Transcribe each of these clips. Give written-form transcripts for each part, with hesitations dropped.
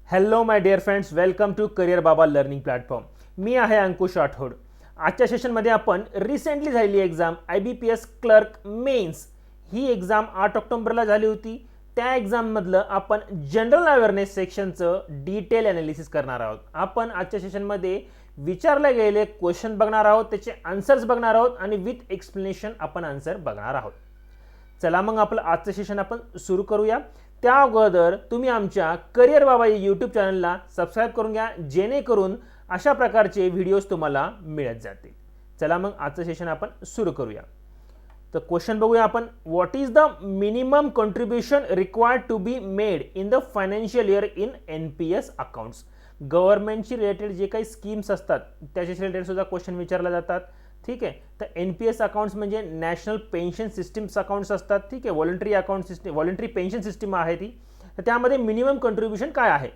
Hello my dear friends, welcome to Career Baba learning platform. मी आहे अंकुश राठोड. आजच्या सेशनमध्ये आपण रिसेंटली झालेली एक्झाम IBPS क्लर्क मेन्स ही एक्झाम 8 ऑक्टोबरला झाली होती. त्या एक्झाममधलं आपण जनरल अवेअरनेस सेक्शनचं डिटेल ॲनालिसिस करणार आहोत. आपण आजच्या सेशनमध्ये विचारले गेलेले क्वेश्चन बघणार आहोत, त्याचे आन्सर्स बघणार आहोत आणि विथ एक्सप्लेनेशन आपण आन्सर बघणार आहोत. चला मग आपलं आजचं सेशन आपण सुरू करूया. त्या अगोदर तुम्ही आमच्या करिअर बाबा यूट्यूब चॅनलला सबस्क्राईब करून घ्या, जेणेकरून अशा प्रकारचे व्हिडिओज तुम्हाला मिळत जातील. चला मग आजचं सेशन आपण सुरू करूया. तर क्वेश्चन बघूया आपण. What is the minimum contribution required to be made in the financial year in NPS accounts. गव्हर्नमेंटशी रिलेटेड जे काही स्कीम्स असतात त्याच्याशी रिलेटेड सुद्धा क्वेश्चन विचारले जातात. ठीक आहे. तर NPS अकाउंट्स म्हणजे नॅशनल पेन्शन सिस्टीम्स अकाउंट्स असतात. ठीक आहे. Voluntary account system, voluntary pension system आहे ती. तर त्यामध्ये मिनिमम कॉन्ट्रीब्युशन काय आहे,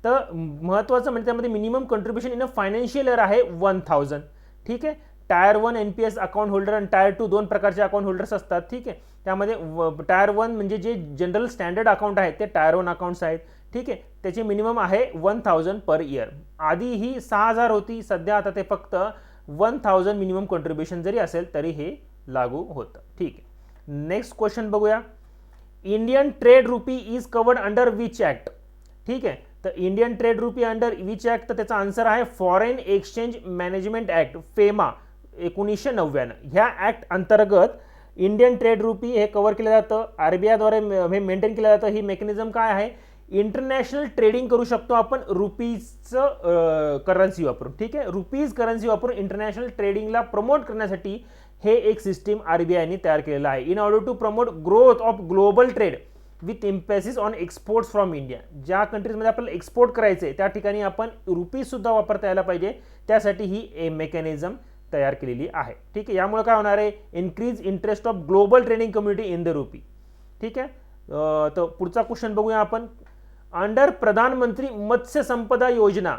तर महत्त्वाचं म्हणजे त्यामध्ये minimum contribution in a financial year आहे 1000. ठीक आहे. टायर 1 NPS अकाउंट होल्डर आणि टायर 2 दोन प्रकारचे अकाउंट होल्डर्स असतात. ठीक आहे. त्यामध्ये टायर 1 म्हणजे जे जनरल स्टँडर्ड अकाउंट आहेत ते टायर 1 अकाउंट्स आहेत. ठीक आहे. त्याचे मिनिमम आहे 1000 पर इयर. आधी ही 6000 होती, सध्या आता ते फक्त 1000 मिनिमम कॉन्ट्रीब्युशन जरी असेल तरी हे लागू होतं. ठीक आहे. नेक्स्ट क्वेश्चन बघूया. Indian trade RuPay is covered under which act. ठीक आहे. तर Indian trade RuPay under which act, तर त्याचा आन्सर आहे foreign exchange management act, FEMA 1999. ह्या ॲक्ट अंतर्गत इंडियन ट्रेड रुपी हे कव्हर केलं जातं. RBI द्वारे हे मेंटेन केलं जातं. ही मेकॅनिझम काय आहे, इंटरनॅशनल ट्रेडिंग करू शकतो आपण रुपीजचं करन्सी वापरून. ठीक आहे. रुपीज करन्सी वापरून इंटरनॅशनल ट्रेडिंगला प्रमोट करण्यासाठी हे एक सिस्टीम RBIने तयार केलेलं आहे. In order to promote growth of global trade with emphasis on exports from India. ज्या कंट्रीजमध्ये आपल्याला एक्सपोर्ट करायचे आहे त्या ठिकाणी आपण रुपीजसुद्धा वापरता यायला पाहिजे, त्यासाठी ही मेकॅनिझम तयार केलेली आहे. ठीक आहे. यामुळे काय होणार आहे, increase interest of global trading community in the rupee. ठीक आहे. तर पुढचा क्वेश्चन बघूया आपण. अंडर प्रधानमंत्री मत्स्य संपदा योजना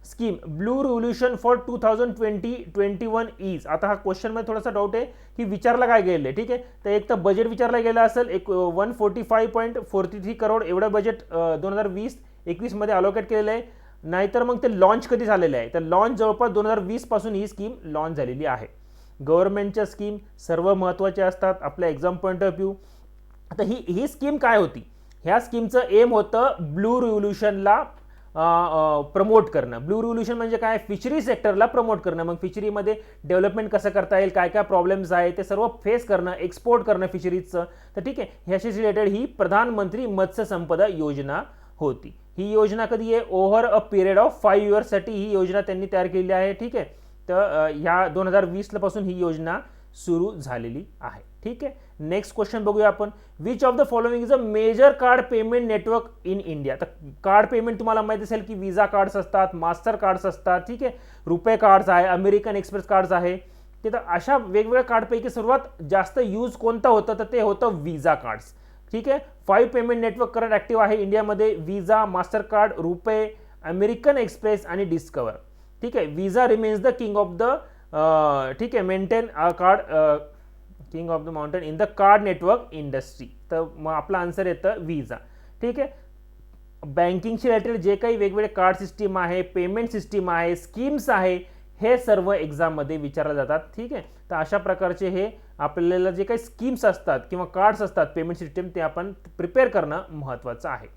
scheme blue revolution for 2020-21 is. आता हा क्वेश्चन मध्ये थोडासा डाऊट आहे की विचारला काय गेलं आहे. ठीक आहे. तर एक तर बजेट विचारला गेलं असेल, 145.43 करोड एवढं बजेट 2020-21 मध्ये अलोकेट केलेलं आहे. नाहीतर मग ते लॉन्च कधी झालेलं आहे, तर लॉन्च जवळपास 2020 पासून ही स्कीम लॉन्च झालेली आहे. गव्हर्नमेंटच्या स्कीम सर्व महत्त्वाच्या असतात आपल्या एक्झाम पॉईंट ऑफ व्ह्यू. आता ही स्कीम काय होती, ह्या स्कीमचं एम होतं ब्लू रिव्होल्यूशनला प्रमोट करणं. ब्लू रिव्होल्यूशन म्हणजे काय, फिशरी सेक्टरला प्रमोट करणं. मग फिशरीमध्ये डेव्हलपमेंट कसं करता येईल, काय काय प्रॉब्लेम्स आहे ते सर्व फेस करणं, एक्सपोर्ट करणं फिशरीजचं. तर ठीक आहे, ह्याशी रिलेटेड ही प्रधानमंत्री मत्स्य संपदा योजना होती. ही योजना कधी आहे, ओव्हर अ पिरियड ऑफ 5 इयर्ससाठी ही योजना त्यांनी तयार केलेली आहे. ठीक आहे. तर ह्या 2020 पासून ही योजना सुरू झालेली आहे. ठीक आहे. नेक्स्ट क्वेश्चन बघूया आपण. Which of the following is a major card payment network in India. तर कार्ड पेमेंट तुम्हाला माहिती असेल की विजा कार्ड्स असतात, मास्टर कार्ड्स असतात. ठीक आहे. रुपे कार्ड्स आहे, अमेरिकन एक्सप्रेस कार्ड्स आहे. तर अशा वेगवेगळ्या कार्डपैकी सर्वात जास्त यूज कोणतं होतं, तर ते होतं विजा कार्ड्स. ठीक आहे. 5 पेमेंट नेटवर्क करंट ॲक्टिव्ह आहे इंडियामध्ये, Visa, Mastercard, RuPay, American Express आणि डिस्कवर. ठीक आहे. Visa remains the king of the ठीक आहे maintain card king of the mountain in the card network industry. तर मग आपला आन्सर येतं विजा. ठीक आहे. बँकिंगशी रिलेटेड जे काही वेगवेगळे कार्ड सिस्टीम आहे, पेमेंट सिस्टीम आहे, स्कीम्स आहे, हे सर्व एक्झाममध्ये विचारले जातात. ठीक आहे. तर अशा प्रकारचे हे आपल्याला जे काही स्कीम्स असतात किंवा कार्ड्स असतात पेमेंट सिस्टीम, ते आपण प्रिपेअर करणं महत्त्वाचं आहे.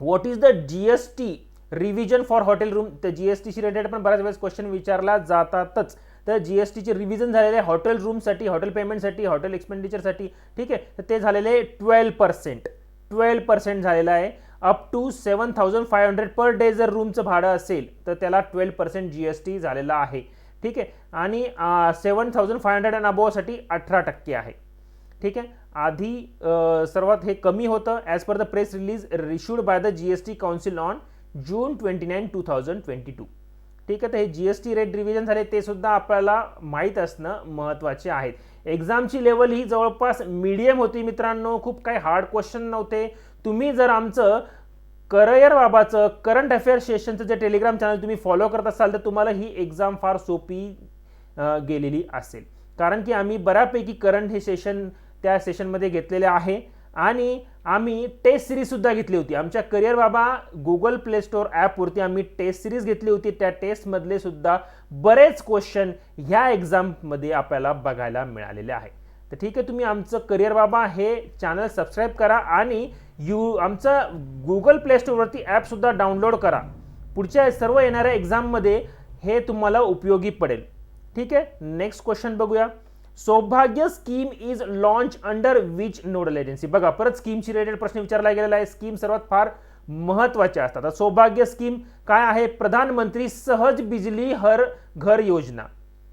What is the GST revision for hotel room. तर GSTशी रिलेटेड पण बऱ्याच वेळेस क्वेश्चन विचारला जातातच. तर GSTचे रिव्हिजन झालेले आहे हॉटेल रूमसाठी, हॉटेल पेमेंटसाठी, हॉटेल एक्सपेंडिचरसाठी. ठीक आहे. तर ते झालेले 12% झालेलं आहे. अप टू 7500 पर डे जर रूमचं भाडं असेल तर त्याला 12% GST झालेला आहे. ठीक आहे. आणि 7500 अँड अबोवसाठी 18% आहे. ठीक आहे. आधी सर्वात हे कमी होतं as per the press release issued by the GST council on June 29, 2022. ठीक आहे. तर हे GST रेट रिव्हिजन झाले ते सुद्धा आपल्याला माहीत असणं महत्त्वाचे आहेत. एक्झामची लेवल ही जवळपास मीडियम होती मित्रांनो, खूप काही हार्ड क्वेश्चन नव्हते. तुम्ही जर आमचं करिअर बाबाचं करंट अफेअर सेशनचं जे टेलिग्राम चॅनल तुम्ही फॉलो करत असाल तर तुम्हाला ही एक्झाम फार सोपी गेलेली असेल, कारण की आम्ही बऱ्यापैकी करंट हे सेशन त्या सेशनमध्ये घेतलेले आहे आणि आम्ही टेस्ट सिरीज सुद्धा घेतली होती. आमच्या करिअर बाबा गुगल प्ले स्टोअर ॲपवरती आम्ही टेस्ट सिरीज घेतली होती. त्या टेस्टमधले सुद्धा बरेच क्वेश्चन ह्या एक्झाममध्ये आपल्याला बघायला मिळालेले आहे. तर ठीक आहे, तुम्ही आमचं करिअर बाबा हे चॅनल सबस्क्राईब करा आणि आमचं गुगल प्ले स्टोअरवरती ॲपसुद्धा डाउनलोड करा. पुढच्या सर्व येणाऱ्या एक्झाममध्ये हे तुम्हाला उपयोगी पडेल. ठीक आहे, नेक्स्ट क्वेश्चन बघूया. सौभाग्य scheme is launch under which nodal agency. बघा, परत स्कीमशी रिलेटेड प्रश्न विचारला गेलेला आहे. स्कीम सर्वात फार महत्त्वाच्या असतात. सौभाग्य स्कीम काय आहे? प्रधानमंत्री सहज बिजली हर घर योजना.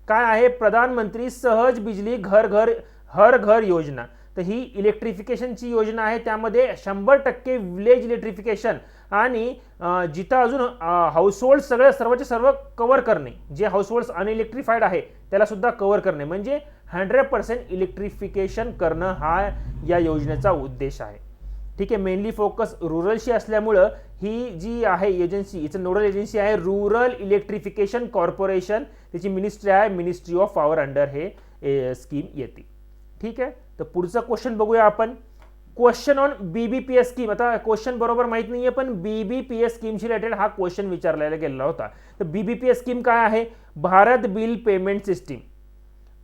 काय आहे? प्रधानमंत्री सहज बिजली हर घर योजना. तर ही इलेक्ट्रिफिकेशनची योजना आहे. त्यामध्ये 100% विलेज इलेक्ट्रिफिकेशन आणि जिथं अजून हाऊसहोल्ड सर्वचे सर्व कव्हर करणे, जे हाऊसहोल्ड्स अनइलेक्ट्रिफाईड आहे त्याला सुद्धा कव्हर करणे, म्हणजे 100% इलेक्ट्रिफिकेशन करणं हा या योजनेचा उद्देश आहे. ठीक आहे, मेनली फोकस रुरलशी असल्यामुळं ही जी आहे एजन्सी, हिचं नोडल एजन्सी आहे रुरल इलेक्ट्रिफिकेशन कॉर्पोरेशन. त्याची मिनिस्ट्री आहे मिनिस्ट्री ऑफ पॉवर अंडर हे स्कीम येते. ठीक आहे, तर पुढचा क्वेश्चन बघूया आपण. Question on BBPS scheme. आता क्वेश्चन बरोबर माहित नाहीये, पण BBPS स्कीमशी रिलेटेड हा क्वेश्चन विचारला गेलेला होता. तर BBPS स्कीम काय आहे? Bharat bill payment system.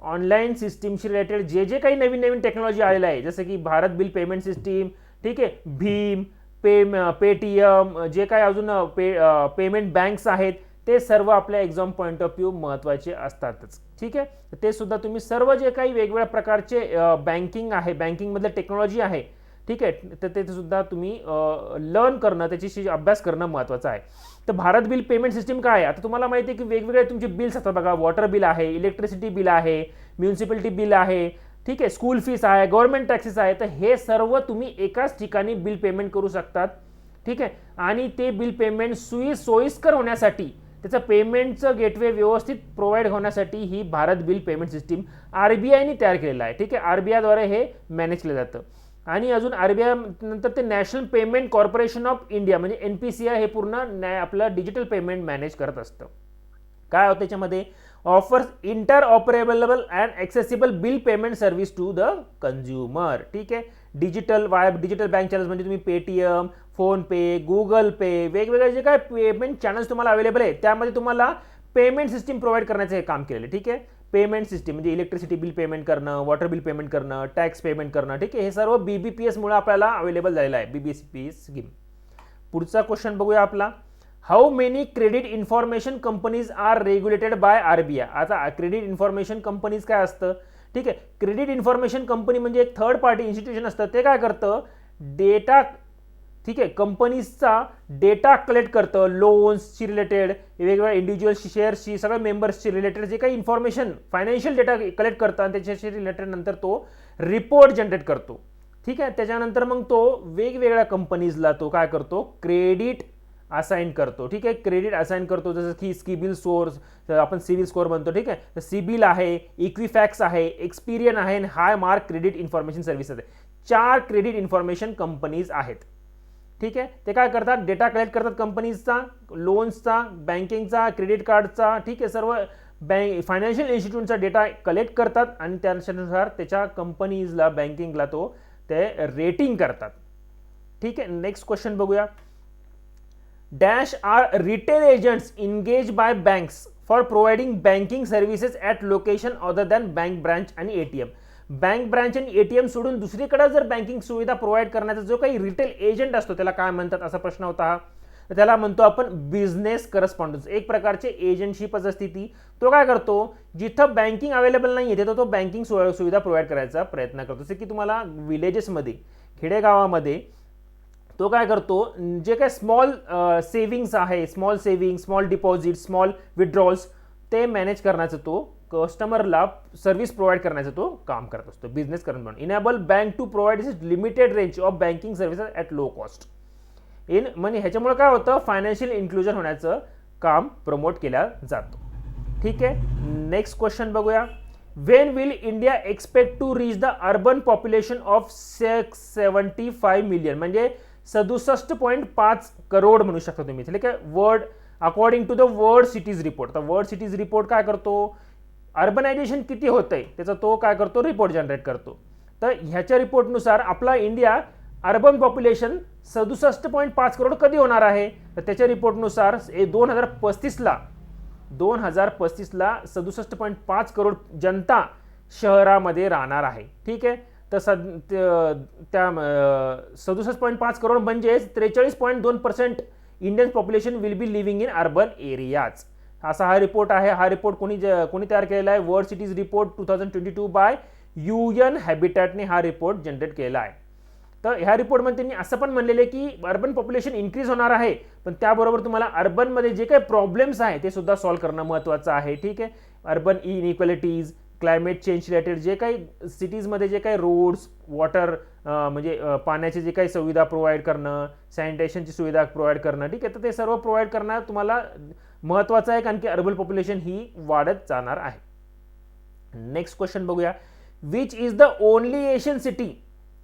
Online सिस्टीमशी रिलेटेड जे काही नवीन टेक्नॉलॉजी आलेलं आहे, जसं की भारत बिल पेमेंट सिस्टीम, ठीक आहे, भीम, पेटीएम, जे काही अजून पेमेंट बँक्स आहेत, ते सर्व आपल्या एक्झाम पॉईंट ऑफ व्ह्यू महत्त्वाचे असतातच. ठीक आहे, ते सुद्धा तुम्ही सर्व जे काही वेगवेगळ्या प्रकारचे बँकिंग आहे, बँकिंगमधलं टेक्नॉलॉजी आहे, ठीक आहे, तर ते सुद्धा तुम्ही लर्न करणं, त्याच्याशी अभ्यास करणं महत्त्वाचं आहे. तर भारत बिल पेमेंट सिस्टीम काय आहे? आता तुम्हाला माहिती आहे की वेगवेगळे तुमचे बिल्स असतात बघा. वॉटर बिल आहे, इलेक्ट्रिसिटी बिल आहे, म्युन्सिपॅलिटी बिल आहे, ठीक आहे, स्कूल फीस आहे, गव्हर्नमेंट टॅक्सेस आहे. तर हे सर्व तुम्ही एकाच ठिकाणी बिल पेमेंट करू शकतात. ठीक आहे, आणि ते बिल पेमेंट सोयीस्कर होण्यासाठी, त्याचं पेमेंटचं गेटवे व्यवस्थित प्रोव्हाइड होण्यासाठी ही भारत बिल पेमेंट सिस्टीम RBIने तयार केलेलं आहे. ठीक आहे, RBIद्वारे हे मॅनेज केलं जातं. आणि अजून RBI नंतर ते national payment corporation of India म्हणजे NPCI हे पूर्ण आपलं डिजिटल पेमेंट मॅनेज करत असतं. काय होतं त्याच्यामध्ये? Offers interoperable and accessible bill payment service to the consumer. ठीक आहे, डिजिटल बँक चॅनल्स म्हणजे तुम्ही पेटीएम, फोनपे, गुगल पे, वेगवेगळे जे काय पेमेंट चॅनल्स तुम्हाला अवेलेबल आहे त्यामध्ये तुम्हाला पेमेंट सिस्टीम प्रोव्हाइड करण्याचं हे काम केलेलं आहे. ठीक आहे, पेमेंट सिस्टीम म्हणजे इलेक्ट्रिसिटी बिल पेमेंट करणं, वॉटर बिल पेमेंट करणं, टॅक्स पेमेंट करणं. ठीक आहे, हे सर्व BBPS मुळे आपल्याला अवेलेबल झालेलं आहे, BBPS स्कीम. पुढचा क्वेश्चन बघूया आपला. How many credit information companies are regulated by RBI. आता क्रेडिट इन्फॉर्मेशन कंपनीज काय असतं? ठीक आहे, क्रेडिट इन्फॉर्मेशन कंपनी म्हणजे एक थर्ड पार्टी इन्स्टिट्यूशन असतं. ते काय करतं? डेटा, ठीक आहे, कंपनीजचा डेटा कलेक्ट करतं, लोन्सशी रिलेटेड, वेगवेगळ्या इंडिव्हिज्युअल शेअर्सशी, सगळ्या मेंबर्सशी रिलेटेड जे काही इन्फॉर्मेशन, फायनान्शियल डेटा कलेक्ट करतं आणि त्याच्याशी रिलेटेड नंतर तो रिपोर्ट जनरेट करतो. ठीक आहे, त्याच्यानंतर मग तो वेगवेगळ्या कंपनीजला तो काय करतो? क्रेडिट असाइन करतो. ठीक आहे, क्रेडिट असाइन करतो, जसं की सिबिल स्कोर्स, आपण सिबिल स्कोअर म्हणतो. ठीक आहे, तर सिबिल आहे, इक्विफॅक्स आहे, एक्सपिरियन आहे आणि हाय मार्क क्रेडिट इन्फॉर्मेशन सर्व्हिसेस आहे. 4 क्रेडिट इन्फॉर्मेशन कंपनीज आहेत. ठीक आहे, ते काय करतात? डेटा कलेक्ट करतात कंपनीजचा, लोन्सचा, बँकिंगचा, क्रेडिट कार्डचा. ठीक आहे, सर्व फायनान्शियल इन्स्टिट्यूटचा डेटा कलेक्ट करतात आणि त्यानुसार त्याच्या कंपनीजला, बँकिंगला तो ते रेटिंग करतात. ठीक आहे, नेक्स्ट क्वेश्चन बघूया. Dash are retail agents engage by banks for providing banking services at location other than bank branch आणि ATM. बँक ब्रांच आणि ATM सोडून दुसरीकडे जर बँकिंग सुविधा प्रोव्हाइड करण्याचा जो काही रिटेल एजंट असतो त्याला काय म्हणतात असा प्रश्न होता हा. तर त्याला म्हणतो आपण बिझनेस करस्पॉन्डन्स. एक प्रकारचे एजंटशिपच असते ती. तो काय करतो? जिथं बँकिंग अवेलेबल नाही आहे तिथं तो बँकिंग सुविधा प्रोव्हाइड करायचा प्रयत्न करतो. जसे की तुम्हाला विलेजेसमध्ये, खेडेगावामध्ये तो काय करतो? जे काय स्मॉल सेव्हिंग्स आहे, small saving, small deposit, small withdrawals, ते मॅनेज करण्याचं तो कस्टमरला सर्व्हिस प्रोव्हाइड करण्याचं तो काम करत असतो. बिझनेस करत म्हणून enable bank to provide limited range of banking services at low cost. म्हणजे ह्याच्यामुळे काय होतं? फायनान्शियल इन्क्लुजन होण्याचं काम प्रमोट केलं जातं. ठीक आहे, नेक्स्ट क्वेश्चन बघूया. When will India expect to reach the urban population of 675 million म्हणजे 67.5 करोड म्हणू शकता तुम्ही. ठीक आहे, world according to the world cities report. तर वर्ल्ड सिटीज रिपोर्ट काय करतो? अर्बनायझेशन किती होतंय त्याचा तो काय करतो? रिपोर्ट जनरेट करतो. तर ह्याच्या रिपोर्टनुसार आपला इंडिया अर्बन पॉप्युलेशन 67.5 करोड कधी होणार आहे, तर त्याच्या रिपोर्टनुसार 2035ला 67.5 करोड जनता शहरामध्ये राहणार आहे. ठीक आहे, तर त्या 67.5 करोड म्हणजेच 43.2% Indian population will be living in urban areas. असा हा रिपोर्ट आहे. हा रिपोर्ट कोणी तयार केलेला आहे? World cities report 2022 by UN हॅबिटॅटने हा रिपोर्ट जनरेट केला आहे. तर ह्या रिपोर्टमध्ये त्यांनी असं पण म्हणलेलं आहे की अर्बन पॉप्युलेशन इन्क्रीज होणार आहे, पण त्याबरोबर तुम्हाला अर्बनमध्ये जे काही प्रॉब्लेम्स आहे ते सुद्धा सॉल्व्ह करणं महत्त्वाचं आहे. ठीक आहे, अर्बन इनइक्वॅलिटीज, क्लायमेट चेंज रिलेटेड जे काही सिटीजमध्ये जे काही रोड्स, वॉटर म्हणजे पाण्याची जे काही सुविधा प्रोव्हाइड करणं, सॅनिटेशनची सुविधा प्रोव्हाइड करणं, ठीक आहे, तर ते सर्व प्रोव्हाइड करणं तुम्हाला महत्त्वाचं आहे, कारण की अर्बन पॉप्युलेशन ही वाढत जाणार आहे. नेक्स्ट क्वेश्चन बघूया. Which is the only Asian city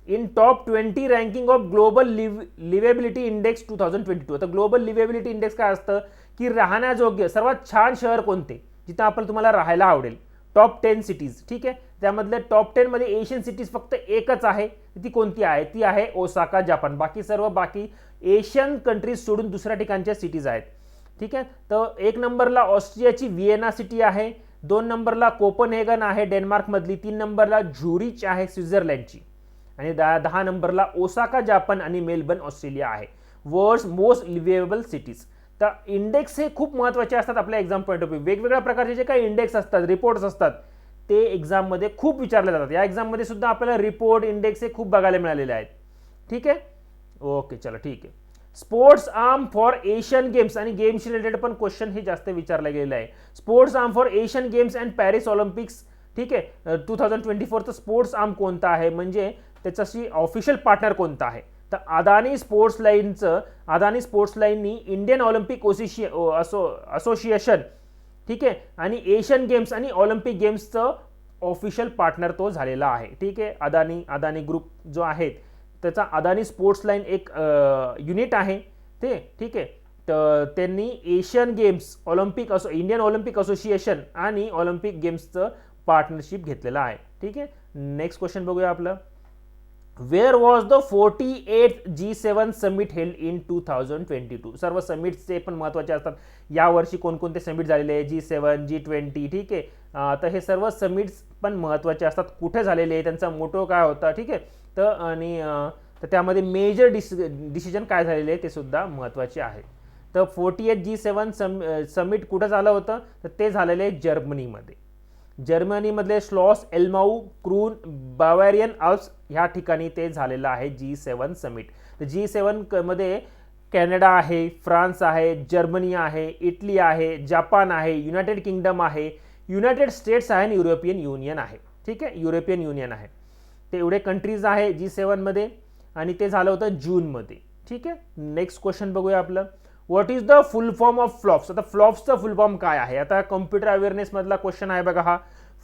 in top 20 ranking of global liveability index 2022. आता ग्लोबल लिव्हेबिलिटी इंडेक्स काय असतं की राहण्यायोग्य सर्वात छान शहर कोणते, जिथं आपण तुम्हाला राहायला आवडेल. Top 10 cities. ठीक आहे, त्यामधल्या टॉप 10 मध्ये एशियन सिटीज फक्त एकच आहे. ती कोणती आहे? ती आहे ओसाका, जपान. बाकी एशियन कंट्रीज सोडून दुसऱ्या ठिकाणच्या सिटीज आहेत. ठीक आहे, तर 1 नंबरला ऑस्ट्रियाची व्हिएना सिटी आहे, 2 नंबरला कोपनहेगन आहे डेन्मार्क मधली, 3 नंबरला झुरिच आहे स्वित्झर्लंडची, आणि 10 नंबरला ओसाका जपान आणि मेलबर्न ऑस्ट्रेलिया आहे. World's most liveable cities. तर इंडेक्स हे खूप महत्त्वाचे असतात आपल्या एक्झाम पॉईंट ऑफ व्ह्यू. वेगवेगळ्या प्रकारचे जे काही इंडेक्स असतात, रिपोर्ट्स असतात, ते एक्झाममध्ये खूप विचारले जातात. या एक्झाममध्ये सुद्धा आपल्याला रिपोर्ट, इंडेक्स हे खूप बघायला मिळालेले आहेत. ठीक आहे, ओके, चला ठीक आहे. Sports arm for Asian Games आणि गेम्स रिलेटेड पण क्वेश्चन हे जास्त विचारले गेलेले आहे. Sports arm for Asian games and Paris Olympics. ठीक आहे, 2024चं स्पोर्ट्स आर्म कोणता आहे, म्हणजे त्याच्याशी ऑफिशियल पार्टनर कोणता आहे, तर अदानी स्पोर्ट्स लाईननी इंडियन ऑलिम्पिक असोसिएशन, ठीक आहे, आणि एशियन गेम्स आणि ऑलिम्पिक गेम्सचं ऑफिशियल पार्टनर तो झालेला आहे. ठीक आहे, अदानी ग्रुप जो आहे त्याचा अदानी स्पोर्ट्स लाईन एक युनिट आहे ते. ठीक आहे, तर त्यांनी Asian games, Indian Olympic association आणि ऑलिम्पिक गेम्सचं पार्टनरशिप घेतलेलं आहे. ठीक आहे, नेक्स्ट क्वेश्चन बघूया आपलं. Where was the 48th G7 summit held in 2022. सर्व समिट्सचे पण महत्त्वाचे असतात. यावर्षी कोणकोणते समिट झालेले आहे, G7, G20. ठीक आहे, तर हे सर्व समिट्स पण महत्त्वाचे असतात. कुठे झालेले आहे, त्यांचा मोटो काय होता. ठीक आहे, तर त्यामध्ये मेजर डिसिजन काय झालेले आहे ते सुद्धा महत्त्वाचे आहे. तर 48th G7 समिट कुठं झालं होतं, तर ते झालेले आहे जर्मनीमध्ये. जर्मनीमधले स्लॉस एल्माऊ क्रून बावेरियन आल्प्स ह्या ठिकाणी ते झालेलं आहे G7 समिट. तर G7 मध्ये कॅनडा आहे, फ्रान्स आहे, जर्मनी आहे, इटली आहे, जपान आहे, युनायटेड किंगडम आहे, युनायटेड स्टेट्स आहे आणि युरोपियन युनियन आहे. ठीक आहे, युरोपियन युनियन आहे. ते एवढे कंट्रीज आहे G7 मध्ये, आणि ते झालं होतं जूनमध्ये. ठीक आहे, नेक्स्ट क्वेश्चन बघूया आपलं. What is the full form of flops. आता फ्लॉप्सचा फुल फॉर्म काय आहे, आता कॉम्प्युटर अवेअरनेस मधला क्वेश्चन आहे बघा हा.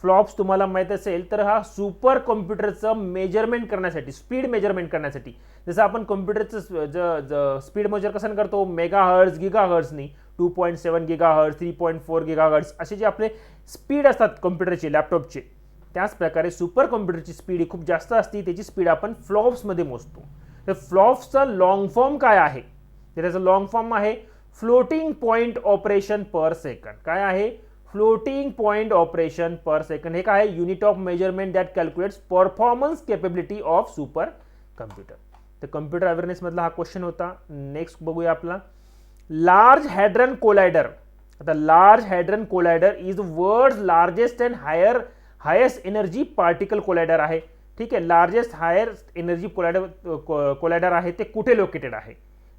फ्लॉप्स तुम्हाला माहित असेल तर हा सुपर कॉम्प्युटरचं मेजरमेंट करण्यासाठी, स्पीड मेजरमेंट करण्यासाठी, जसं आपण कॉम्प्युटरचं स्पीड मेजर कसं करतो, मेगाहर्ट्ज, गिगाहर्ट्जनी, 2.7 गिगाहर्ट्ज, 3.4 गिगाहर्ट्ज असे जे आपले स्पीड असतात कॉम्प्युटरचे, लॅपटॉपचे, त्याच प्रकारे सुपर कॉम्प्युटरची स्पीड ही खूप जास्त असते. त्याची स्पीड आपण फ्लॉप्समध्ये मोजतो. तर फ्लॉप्सचा लॉंग फॉर्म काय आहे, त्याचं लॉंग फॉर्म आहे floating point operation per second. काय आहे, floating point operation per second. हे काय आहे, unit of measurement that calculates performance capability of supercomputer. तर कम्प्युटर अवेअरनेस मधला हा क्वेश्चन होता. नेक्स्ट बघूया आपला. Large hadron collider. आता large hadron collider is world largest and highest energy particle collider आहे. ठीक आहे, लार्जेस्ट हायेस्ट एनर्जी कोलायडर आहे. ते कुठे लोकेटेड आहे,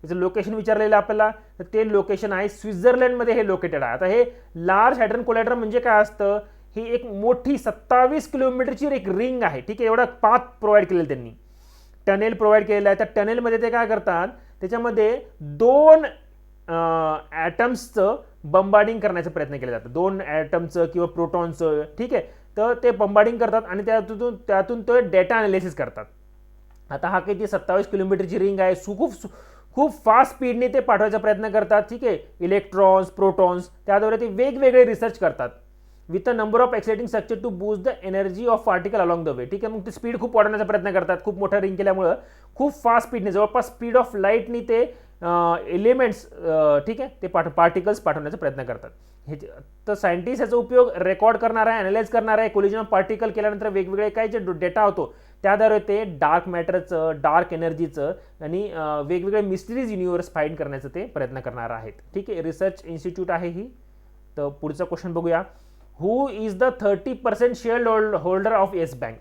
त्याचं लोकेशन विचारलेलं आपल्याला, तर ते लोकेशन आहे स्वित्झर्लंडमध्ये हे लोकेटेड आहे. आता हे लार्ज हॅड्रन कोलायडर म्हणजे काय असतं, ही एक मोठी 27 किलोमीटरची एक रिंग आहे. ठीक आहे, एवढा पाथ प्रोव्हाइड केलेलं त्यांनी, टनेल प्रोव्हाइड केलेलं आहे. त्या टनेलमध्ये ते काय करतात, त्याच्यामध्ये 2 ॲटम्सचं बंबार्डिंग करण्याचा प्रयत्न केला जातो, 2 ॲटमचं किंवा प्रोटॉनचं. ठीक आहे, तर ते बंबार्डिंग करतात आणि त्यातून ते डेटा अनालिसिस करतात. आता हा किती 27 किलोमीटरची रिंग आहे, खूप फास्ट स्पीडने ते पाठवायचा प्रयत्न करतात. ठीक आहे, इलेक्ट्रॉन्स, प्रोटॉन्स, त्याद्वारे ते वेगवेगळे रिसर्च करतात. With a number of exciting structure to boost the energy of particle along the way. ठीक आहे, मग ते स्पीड खूप वाढवण्याचा प्रयत्न करतात, खूप मोठा रिंग केल्यामुळं खूप फास्ट स्पीडने, जवळपास स्पीड ऑफ लाईटनी ते एलिमेंट्स ठीक आहे ते पार्टिकल्स पाठवण्याचा प्रयत्न करतात. हे तर सायंटिस्ट याचा उपयोग रेकॉर्ड करणार आहे, अनालाइज करणार आहे. कोलिजन ऑफ पार्टिकल केल्यानंतर वेगवेगळे काय जे डेटा होतो त्याद्वारे ते डार्क मॅटरचं, डार्क एनर्जीचं आणि वेगवेगळे मिस्टरीज युनिव्हर्स फाइंड करण्याचं ते प्रयत्न करणार आहेत. ठीक आहे, रिसर्च इन्स्टिट्यूट आहे ही. तर पुढचा क्वेश्चन बघूया. Who is the 30% shareholder of Yes Bank.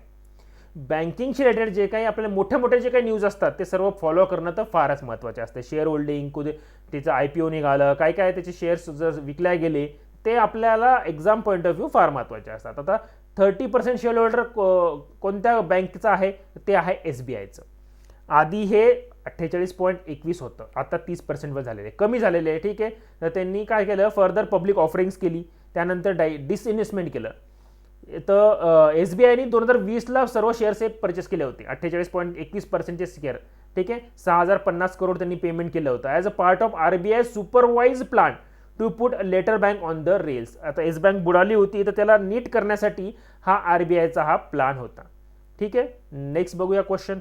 बँकिंगशी रिलेटेड जे काही आपल्याला मोठे मोठे जे काही न्यूज असतात ते सर्व फॉलो करणं तर फारच महत्त्वाचे असते. शेअर होल्डिंग, कुठे त्याचं IPO निघालं, काय काय त्याचे शेअर्स जर विकल्या गेले ते आपल्याला एक्झाम पॉईंट ऑफ व्ह्यू फार महत्त्वाचे असतात. आता 30% शेअर होल्डर कोणत्या बँकेचं आहे, ते आहे SBIचं. आधी हे 48.21 होतं, आता 30% वर झालेले, कमी झालेले आहे. ठीक आहे, तर त्यांनी काय केलं, फर्दर पब्लिक ऑफरिंग्स केली, त्यानंतर डिसइन्व्हेस्टमेंट केलं. तर SBIने 2020ला सर्व शेअर्स परचेस केले होते, 48.21% शेअर. ठीक आहे, 6050 करोड त्यांनी पेमेंट केलं होतं as a part of RBI supervise plan to put letter bank on the rails. आता येस बँक बुडाली होती तर त्याला नीट करण्यासाठी हा RBIचा हा प्लान होता. ठीक आहे, नेक्स्ट बघूया question.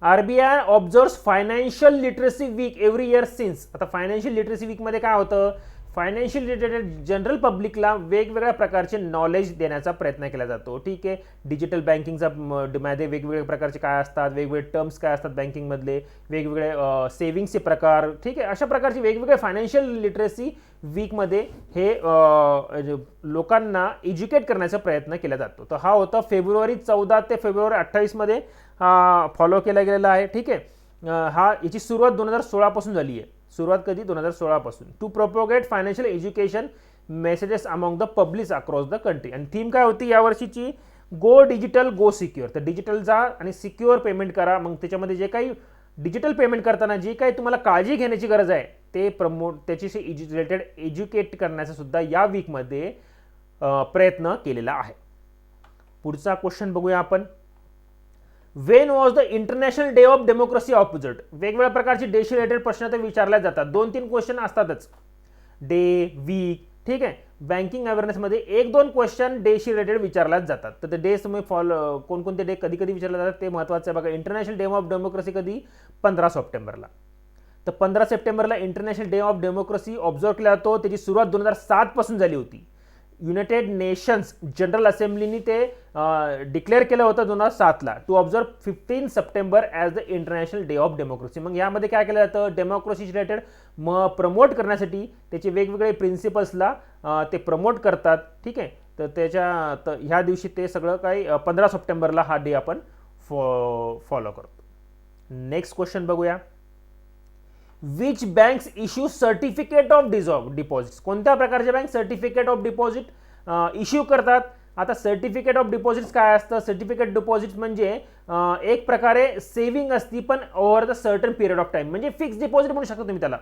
RBI observes financial literacy week every year since. आता फायनान्शियल लिटरसी वीकमध्ये काय होतं, फायनान्शियल रिलेटेड जनरल पब्लिकला वेगवेगळ्या प्रकारचे नॉलेज देण्याचा प्रयत्न केला जातो. ठीक आहे, डिजिटल बँकिंगचा मध्ये वेगवेगळ्या प्रकारचे काय असतात, वेगवेगळे टर्म्स काय असतात बँकिंगमधले, वेगवेगळे सेव्हिंग्सचे प्रकार. ठीक आहे, अशा प्रकारचे वेगवेगळे फायनान्शियल लिटरसी वीकमध्ये हे लोकांना एज्युकेट करण्याचा प्रयत्न केला जातो. तर हा होता फेब्रुवारी 14 ते फेब्रुवारी 28 मध्ये फॉलो केला गेलेला आहे. ठीक आहे, याची सुरुवात 2016 पासून झाली आहे. सुरुवात कधी, 2016 पासून. To propagate financial education messages among the public across the country. आणि थीम काय होती यावर्षीची, गो डिजिटल गो सिक्युअर. तर डिजिटल जा आणि सिक्युअर पेमेंट करा. मग त्याच्यामध्ये जे काही डिजिटल पेमेंट करताना जी काही तुम्हाला काळजी घेण्याची गरज आहे ते त्याच्याशी रिलेटेड एज्युकेट करण्याचा सुद्धा या वीकमध्ये प्रयत्न केलेला आहे. पुढचा क्वेश्चन बघूया आपण. When was the international day of democracy observed. वेगवेगळ्या प्रकारचे डेशी रिलेटेड प्रश्न ते विचारले जातात. 2-3 क्वेश्चन असतातच, डे, वीक. ठीक आहे, बँकिंग अवेअरनेसमध्ये 1-2 क्वेश्चन डेशी रिलेटेड विचारल्याच जातात. तर ते डेज तुम्ही कोणकोणते डे कधी कधी विचारले जातात ते महत्त्वाचं आहे बघा. इंटरनॅशनल डे ऑफ डेमोक्रेसी कधी, 15 सप्टेंबरला. तर 15 सप्टेंबरला international day of democracy observe केला जातो. त्याची सुरुवात 2007 पासून झाली होती. युनायटेड नेशन्स जनरल असेंब्लीनी ते डिक्लेअर केलं होतं 2007ला to observe 15 September as the international day of democracy. मग यामध्ये काय केलं जातं, डेमोक्रेसी रिलेटेड प्रमोट करण्यासाठी त्याचे वेगवेगळे प्रिन्सिपल्सला ते प्रमोट करतात. ठीक आहे, तर ह्या दिवशी ते सगळं काही 15 सप्टेंबरला हा डे आपण फॉलो करतो. नेक्स्ट क्वेश्चन बघूया. Which banks issue certificate of deposit. कोणत्या प्रकारच्या bank certificate of deposit issue करतात. आता सर्टिफिकेट ऑफ डिपॉझिट्स काय असतं, सर्टिफिकेट डिपॉझिट म्हणजे एक प्रकारे सेव्हिंग असती पण over the certain period of time, म्हणजे फिक्स डिपॉझिट म्हणू शकता तुम्ही त्याला.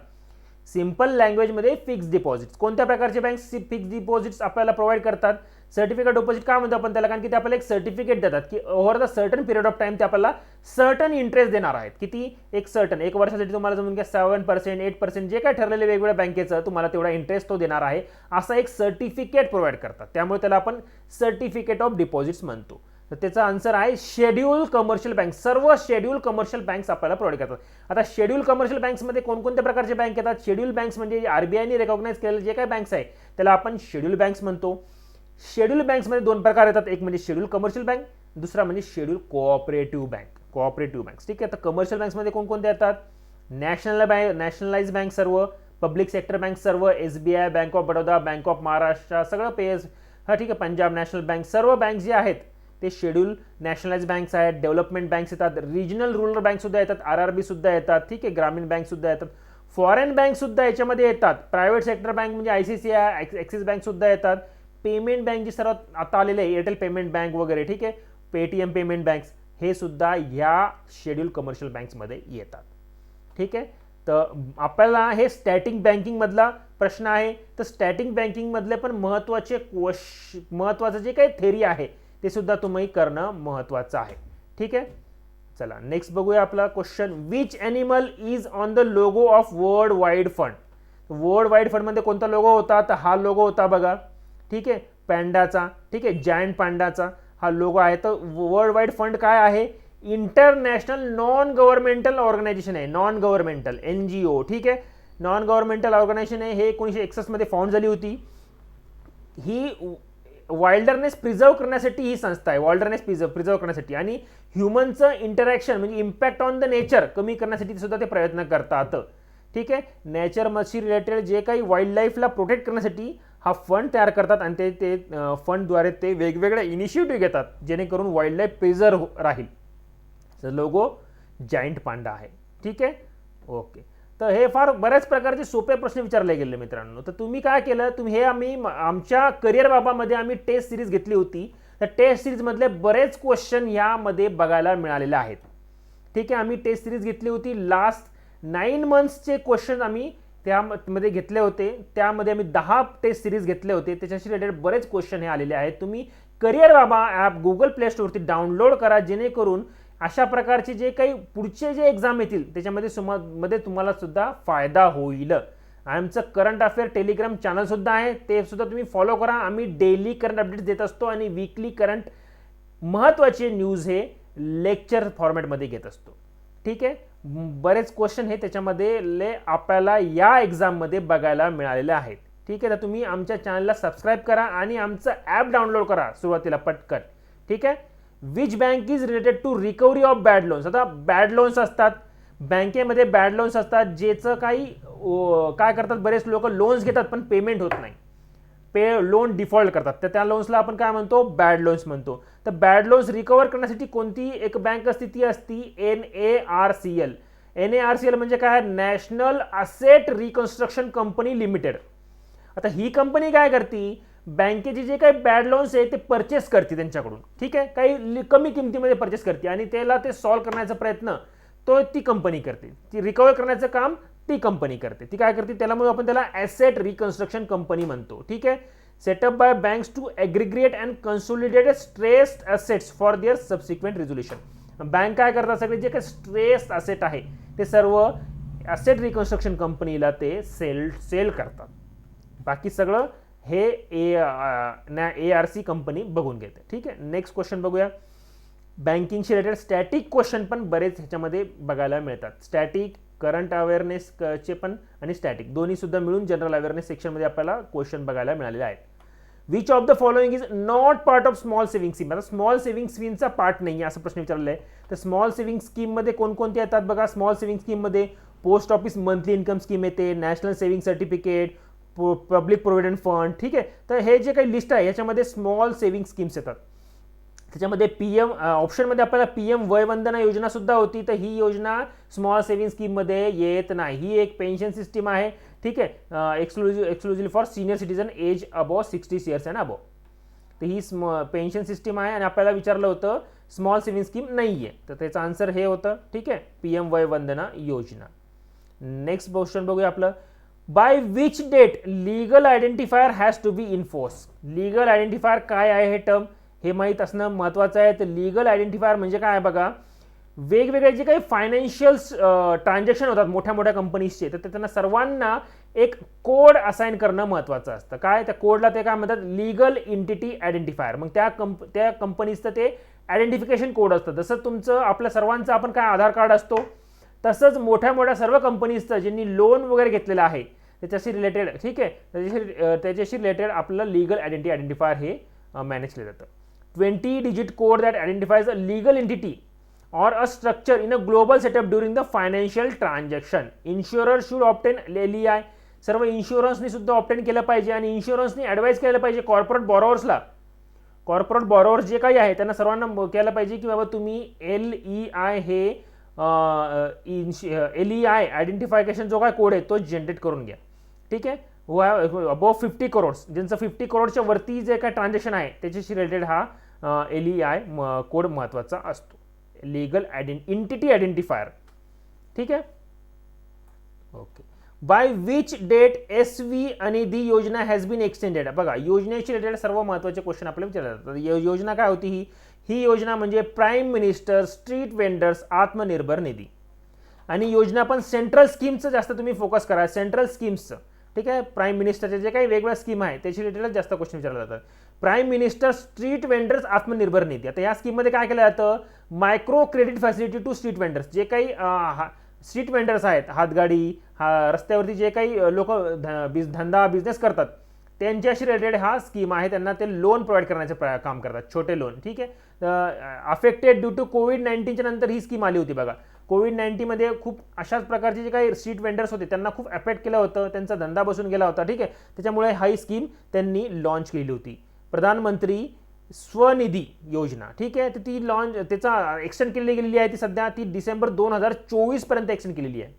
सिंपल लँग्वेजमध्ये फिक्स डिपॉझिट्स. कोणत्या प्रकारचे बँक फिक्स डिपॉझिट्स आपल्याला प्रोव्हाइड करतात, सर्टिफिकेट डिपॉझिट का म्हणतो आपण त्याला, कारण की ते आपल्याला एक सर्टिफिकेट देतात की over the certain period of time ते आपल्याला सर्टन इंटरेस्ट देणार आहेत. किती, एक वर्षासाठी तुम्हाला जमून घ्या 7%, 8% जे काय ठरलेले वेगवेगळ्या बँकेचं तुम्हाला तेवढा इंटरेस्ट तो देणार आहे, असा एक सर्टिफिकेट प्रोव्हाइड करतात. त्यामुळे त्याला आपण सर्टिफिकेट ऑफ डिपॉझिट्स म्हणतो. तर त्याचा आन्सर आहे शेड्यूल कमर्शियल बँक. सर्व शेड्यूल कमर्शियल बँक्स आपल्याला प्रोव्हाइड करतात. आता शेड्यूल कमर्शियल बँक्समध्ये कोणकोणत्या प्रकारचे बँक येतात, शेड्यूल बँक्स म्हणजे RBIने रेकॉग्नाइज केलेले जे काही बँक्स आहे त्याला आपण शेड्यूल बँक्स म्हणतो. शेड्यूल बँक्समध्ये 2 प्रकार येतात, एक म्हणजे शेड्यूल कमर्शियल बँक, दुसरा म्हणजे शेड्यूल कोऑपरेटिव्ह बँक्स. ठीक आहे, तर कमर्शियल बँक्समध्ये कोणकोणते येतात, नॅशनलाइज बँक सर्व, पब्लिक सेक्टर बँक सर्व, SBI, bank of Baroda, bank of Maharashtra सगळं पेज. ठीक आहे, पंजाब नॅशनल बँक, सर्व बँक जे आहेत ते शेड्यूल नॅशनलाइज बँक्स आहेत. डेव्हलपमेंट बँक्स येतात, रिजनल रूरल बँक सुद्धा येतात, RRB सुद्धा येतात. ठीक आहे, ग्रामीण बँक सुद्धा येतात, फॉरेन बँक सुद्धा याच्यामध्ये येतात. प्रायव्हेट सेक्टर बँक म्हणजे ICICI, ॲक्सिस बँक सुद्धा येतात. पेमेंट बँक जी सर्वात आता आलेले आहे, एअरटेल पेमेंट बँक वगैरे. ठीक आहे, पेटीएम पेमेंट बँक्स हे सुद्धा ह्या शेड्यूल कमर्शियल बँक्समध्ये येतात. ठीक आहे, तर आपल्याला हे स्टॅटिक बँकिंग मधला प्रश्न आहे. तर स्टॅटिक बँकिंग मधले पण महत्त्वाचं जे काही थेरी आहे ते सुद्धा तुम्ही करणं महत्त्वाचं आहे. ठीक आहे, चला नेक्स्ट बघूया आपला question. Which animal is on the logo of world wide fund. World wide फंडमध्ये कोणता लोगो होता, तर हा लोगो होता बघा. ठीक आहे, पॅन्डाचा, ठीक आहे, जायंट पांडाचा हा लोगो आहे. तर वर्ल्ड वाईड फंड काय आहे, इंटरनॅशनल नॉन गव्हर्नमेंटल ऑर्गनायझेशन आहे, नॉन गव्हर्नमेंटल NGO, ठीक आहे, नॉन गव्हर्नमेंटल ऑर्गनायझेशन आहे. हे 1961 मध्ये फाउंड झाली होती. ही वाइल्डरनेस प्रिझर्व करण्यासाठी ही संस्था आहे, वाइल्डरनेस प्रिझर्व करण्यासाठी, आणि ह्युमनचं इंटरॅक्शन म्हणजे इम्पॅक्ट ऑन द नेचर कमी करण्यासाठी सुद्धा ते प्रयत्न करतात. ठीक आहे, नेचरशी रिलेटेड जे काही वाईल्ड लाईफला प्रोटेक्ट करण्यासाठी हा फंड तयार करतात आणि ते फंडद्वारे ते वेगवेगळे इनिशिएटिव्ह घेतात जेणेकरून वाईल्ड लाईफ प्रिझर्व राहील. लोगो जायंट पांडा आहे. ठीक आहे, ओके. तर हे फार बऱ्याच प्रकारचे सोपे प्रश्न विचारले गेले मित्रांनो. तर तुम्ही काय केलं, तुम्ही हे आम्ही आमच्या करिअर बाबामध्ये आम्ही टेस्ट सिरीज घेतली होती. तर टेस्ट सिरीजमधले बरेच क्वेश्चन यामध्ये बघायला मिळालेले आहेत. ठीक आहे, आम्ही टेस्ट सिरीज घेतली होती. लास्ट 9 मंथ्सचे क्वेश्चन आम्ही त्यामध्ये घेतले होते. त्यामध्ये आम्ही 10 टेस्ट सिरीज घेतले होते. त्याच्याशी रिलेटेड बरेच क्वेश्चन हे आलेले आहेत. तुम्ही करिअर बाबा ॲप गुगल प्ले स्टोअरवरती डाउनलोड करा जेणेकरून अशा प्रकारचे जे काही पुढचे जे एक्झाम येतील त्याच्यामध्ये तुम्हाला सुद्धा फायदा होईल. आमचं करंट अफेअर टेलिग्राम चॅनल सुद्धा आहे, ते सुद्धा तुम्ही फॉलो करा. आम्ही डेली करंट अपडेट्स देत असतो आणि वीकली करंट महत्त्वाचे न्यूज हे लेक्चर फॉर्मॅटमध्ये घेत असतो. ठीक आहे, बरेच क्वेश्चन हे त्याच्यामध्ये आपल्याला या एक्झाममध्ये बघायला मिळालेले आहेत. ठीक आहे, तर तुम्ही आमच्या चॅनलला सबस्क्राईब करा आणि आमचं ॲप डाउनलोड करा सुरुवातीला पटकन. ठीक आहे, which bank is related to recovery of bad loans. आता बॅड लोन्स असतात, बँकेमध्ये बॅड लोन्स असतात, ज्याचं काही काय करतात, बरेच लोक लोन्स घेतात पण पेमेंट होत नाही, लोन डिफॉल्ट करतात, तर त्या लोन्सला आपण काय म्हणतो, बॅड लोन्स म्हणतो. तर बॅड लोन्स रिकव्हर करण्यासाठी कोणती एक बँक असते, ती असती NARCL. NARCL म्हणजे काय, national asset reconstruction company limited. आता ही कंपनी काय करते, बँकेचे जे काही बॅड लोन्स आहे ते परचेस करते त्यांच्याकडून. ठीक आहे, काही कमी किमतीमध्ये परचेस करते आणि त्याला ते सॉल्व्ह करण्याचा प्रयत्न ती कंपनी करते. ती रिकव्हर करण्याचं काम ती कंपनी करते. ती काय करते, त्यामुळे आपण त्याला ॲसेट रिकन्स्ट्रक्शन कंपनी म्हणतो. ठीक आहे, setup by banks to aggregate and consolidate stressed assets for their subsequent resolution. Bank काय करतात, सगळे जे काही स्ट्रेस्ड असेट आहे ते सर्व ॲसेट रिकन्स्ट्रक्शन कंपनीला ते सेल करतात. बाकी सगळं हे ARC कंपनी बघून घेते. ठीक आहे, नेक्स्ट क्वेश्चन बघूया. बँकिंगशी रिलेटेड स्टॅटिक क्वेश्चन पण बरेच ह्याच्यामध्ये बघायला मिळतात. स्टॅटिक, करंट अवेअरनेसचे पण आणि स्टॅटिक दोन्ही सुद्धा मिळून जनरल अवेअरनेस सेक्शनमध्ये आपल्याला क्वेश्चन बघायला मिळालेले आहेत. Which of the following is not part of small saving scheme. आता स्मॉल सेव्हिंग स्कीमचा पार्ट नाही आहे असं प्रश्न विचारलेला आहे. तर स्मॉल सेव्हिंग स्कीममध्ये कोणकोणते येतात बघा. स्मॉल सेव्हिंग स्कीममध्ये post office monthly income scheme येते, national saving certificate, public provident fund. ठीक आहे, तर हे जे काही लिस्ट आहे याच्यामध्ये स्मॉल सेव्हिंग स्कीम्स येतात. त्याच्यामध्ये PM ऑप्शनमध्ये आपल्याला PM वय वंदना योजना सुद्धा होती. तर ही योजना स्मॉल सेव्हिंग स्कीममध्ये येत नाही. ही एक पेन्शन सिस्टीम आहे. ठीक आहे, exclusively for senior citizen age above 60 years and above. तर ही पेन्शन सिस्टीम आहे आणि आपल्याला विचारलं होतं स्मॉल सेव्हिंग स्कीम नाही आहे, तर त्याचं आन्सर हे होतं. ठीक आहे, PM वय वंदना योजना. नेक्स्ट क्वेश्चन बघूया आपलं. By which date legal identifier has to be enforce. Legal identifier काय आहे हे टर्म हे माहीत असणं महत्त्वाचं आहे. तर लीगल आयडेंटिफायर म्हणजे काय बघा, वेगवेगळे जे काही फायनान्शियल ट्रान्झॅक्शन होतात मोठ्या मोठ्या कंपनीजचे, तर त्यांना सर्वांना एक कोड असाइन करणं महत्त्वाचं असतं. काय, त्या कोडला ते काय म्हणतात, लीगल एंटिटी आयडेंटिफायर. मग त्या कंपनीचं ते आयडेंटिफिकेशन कोड असतं. जसं तुमचं आपल्या सर्वांचं आपण काय आधार कार्ड असतो, तसंच मोठ्या मोठ्या सर्व कंपनीजचं ज्यांनी लोन वगैरे घेतलेलं आहे त्याच्याशी रिलेटेड, ठीक आहे, त्याच्याशी रिलेटेड आपलं लीगल आयडेंटिफायर हे मॅनेज केलं जातं. 20 digit code that identifies a legal entity or a structure in a global setup during the financial transaction. Insurer should obtain LEI. सर्व इन्शुरन्सनी सुद्धा ऑप्टेन केलं पाहिजे आणि इन्शुरन्सनी ॲडवाईज केलं पाहिजे कॉर्पोरेट बॉरोवर्सला. कॉर्पोरेट बॉरोवर्स जे काही आहे त्यांना सर्वांना केलं पाहिजे की बाबा तुम्ही LEI हे LEI आयडेंटिफिकेशन जो काय कोड आहे तो जनरेट करून घ्या. ठीक आहे, अबव 50 करोड्स, ज्यांचं 50 करोडच्या वरती जे काय ट्रान्झॅक्शन आहे त्याच्याशी रिलेटेड हा LEI कोड महत्त्वाचा असतो, लीगल एंटिटी आयडेंटिफायर. ठीक आहे, okay. By which date SV अनिधी योजना हॅज बीन एक्सटेंडेड. बघा, योजनेशी रिलेटेड सर्व महत्त्वाचे क्वेश्चन आपल्याला विचारले जातात. योजना काय होती ही योजना म्हणजे प्राईम मिनिस्टर स्ट्रीट वेंडर्स आत्मनिर्भर निधी. आणि योजना पण सेंट्रल स्कीमचं जास्त तुम्ही फोकस करा, सेंट्रल स्कीम्सचं. ठीक आहे. प्राईम मिनिस्टरचे जे काही वेगवेगळ्या स्कीम आहे त्याची रिलेटेड जास्त क्वेश्चन विचारले जातात. प्राईम मिनिस्टर स्ट्रीट वेंडर्स आत्मनिर्भर निधी. आता या स्कीममध्ये काय केलं जातं, micro credit facility to street vendors, जे काही स्ट्रीट वेंडर्स आहेत, हातगाडी रस्त्यावरती जे काही लोक धंदा बिझनेस करतात त्यांच्याशी रिलेटेड हा स्कीम आहे. त्यांना ते लोन प्रोव्हाइड करण्याचं काम करतात, छोटे लोन. ठीक आहे. अफेक्टेड ड्यू टू कोविड-19च्या नंतर ही स्कीम आली होती बघा. कोविड-19मध्ये खूप अशाच प्रकारचे जे काही स्ट्रीट वेंडर्स होते त्यांना खूप अफेक्ट केलं होतं, त्यांचा धंदा बसून गेला होता. ठीक आहे. त्याच्यामुळे ही स्कीम त्यांनी लॉन्च केली होती, प्रधानमंत्री स्वनिधी योजना. ठीक आहे. तर ती त्याचा एक्सटेंड केली गेलेली आहे. ती सध्या डिसेंबर 2024 पर्यंत एक्सटेंड केलेली आहे.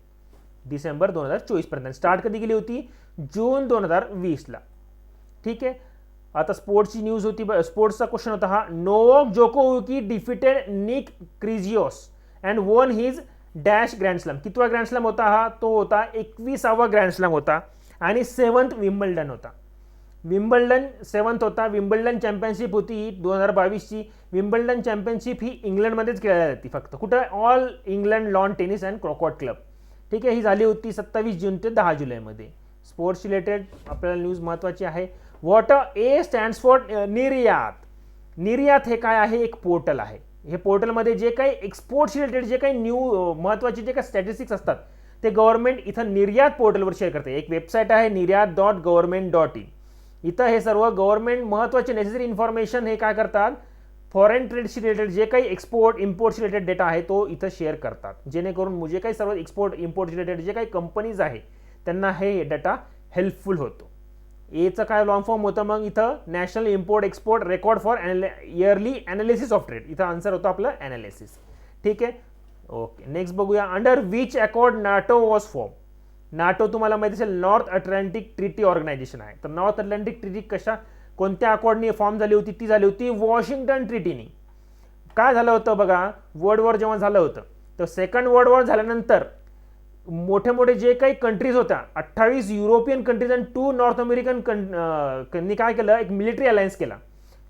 डिसेंबर 2024 पर्यंत. स्टार्ट कधी केली होती, जून 2020ला. ठीक आहे. आता स्पोर्ट्सची न्यूज होती, स्पोर्ट्सचा क्वेश्चन होता हा. Novak Djokovic defeated Nick Kyrgios and won his dash grand slam. कितवा ग्रँड स्लॅम होता हा, तो होता 21वा ग्रँड स्लॅम होता आणि 7th विम्बल्डन होता. विम्बल्डन 7th होता. विम्बल्डन चॅम्पियनशिप होती 2022ची. विम्बल्डन चॅम्पियनशिप ही इंग्लंडमध्येच खेळली जाते फक्त. कुठं, all England lawn tennis and cricket club. ठीक आहे. ही झाली होती 27 जून ते 10 जुलैमध्ये. स्पोर्ट्स रिलेटेड आपल्याला न्यूज महत्त्वाची आहे. व्हॉट ए स्टँड्स फॉर निर्यात. निर्यात हे काय आहे, एक पोर्टल आहे. हे पोर्टलमध्ये जे काही एक्सपोर्ट्स रिलेटेड जे काही महत्त्वाचे जे काही स्टॅटिस्टिक्स असतात ते गव्हर्नमेंट इथं निर्यात पोर्टलवर शेअर करते. एक वेबसाईट आहे निर्यात.government.in. इथं हे सर्व गव्हर्नमेंट महत्त्वाचे नेसेसरी इन्फॉर्मेशन हे काय करतात, फॉरेन ट्रेडशी रिलेटेड जे काही एक्सपोर्ट इम्पोर्ट्स रिलेटेड डेटा आहे तो इथं शेअर करतात, जेणेकरून जे काही सर्व एक्सपोर्ट इम्पोर्ट रिलेटेड जे काही कंपनीज आहे त्यांना हे डेटा हेल्पफुल होतो. एचं काय लॉंग फॉर्म होतं मग इथं, national import export record for yearly analysis of trade. इथं आन्सर होतं आपलं अनालिसिस. ठीक आहे. ओके. नेक्स्ट बघूया. Under which accord NATO was form. NATO तुम्हाला माहिती असेल नॉर्थ अटलांटिक ट्रिटी ऑर्गनायझेशन आहे. तर नॉर्थ अटलांटिक ट्रिटी कोणत्या अकॉर्डनी फॉर्म झाली होती, ती झाली होती वॉशिंग्टन ट्रिटीनी. काय झालं होतं बघा, वर्ल्ड वॉर जेव्हा झालं होतं तर सेकंड वर्ल्ड वॉर झाल्यानंतर मोठे मोठे जे काही कंट्रीज होत्या, 28 युरोपियन कंट्रीज आणि 2 नॉर्थ अमेरिकन कंट्रीनी काय केलं, एक मिलिटरी अलायन्स केला.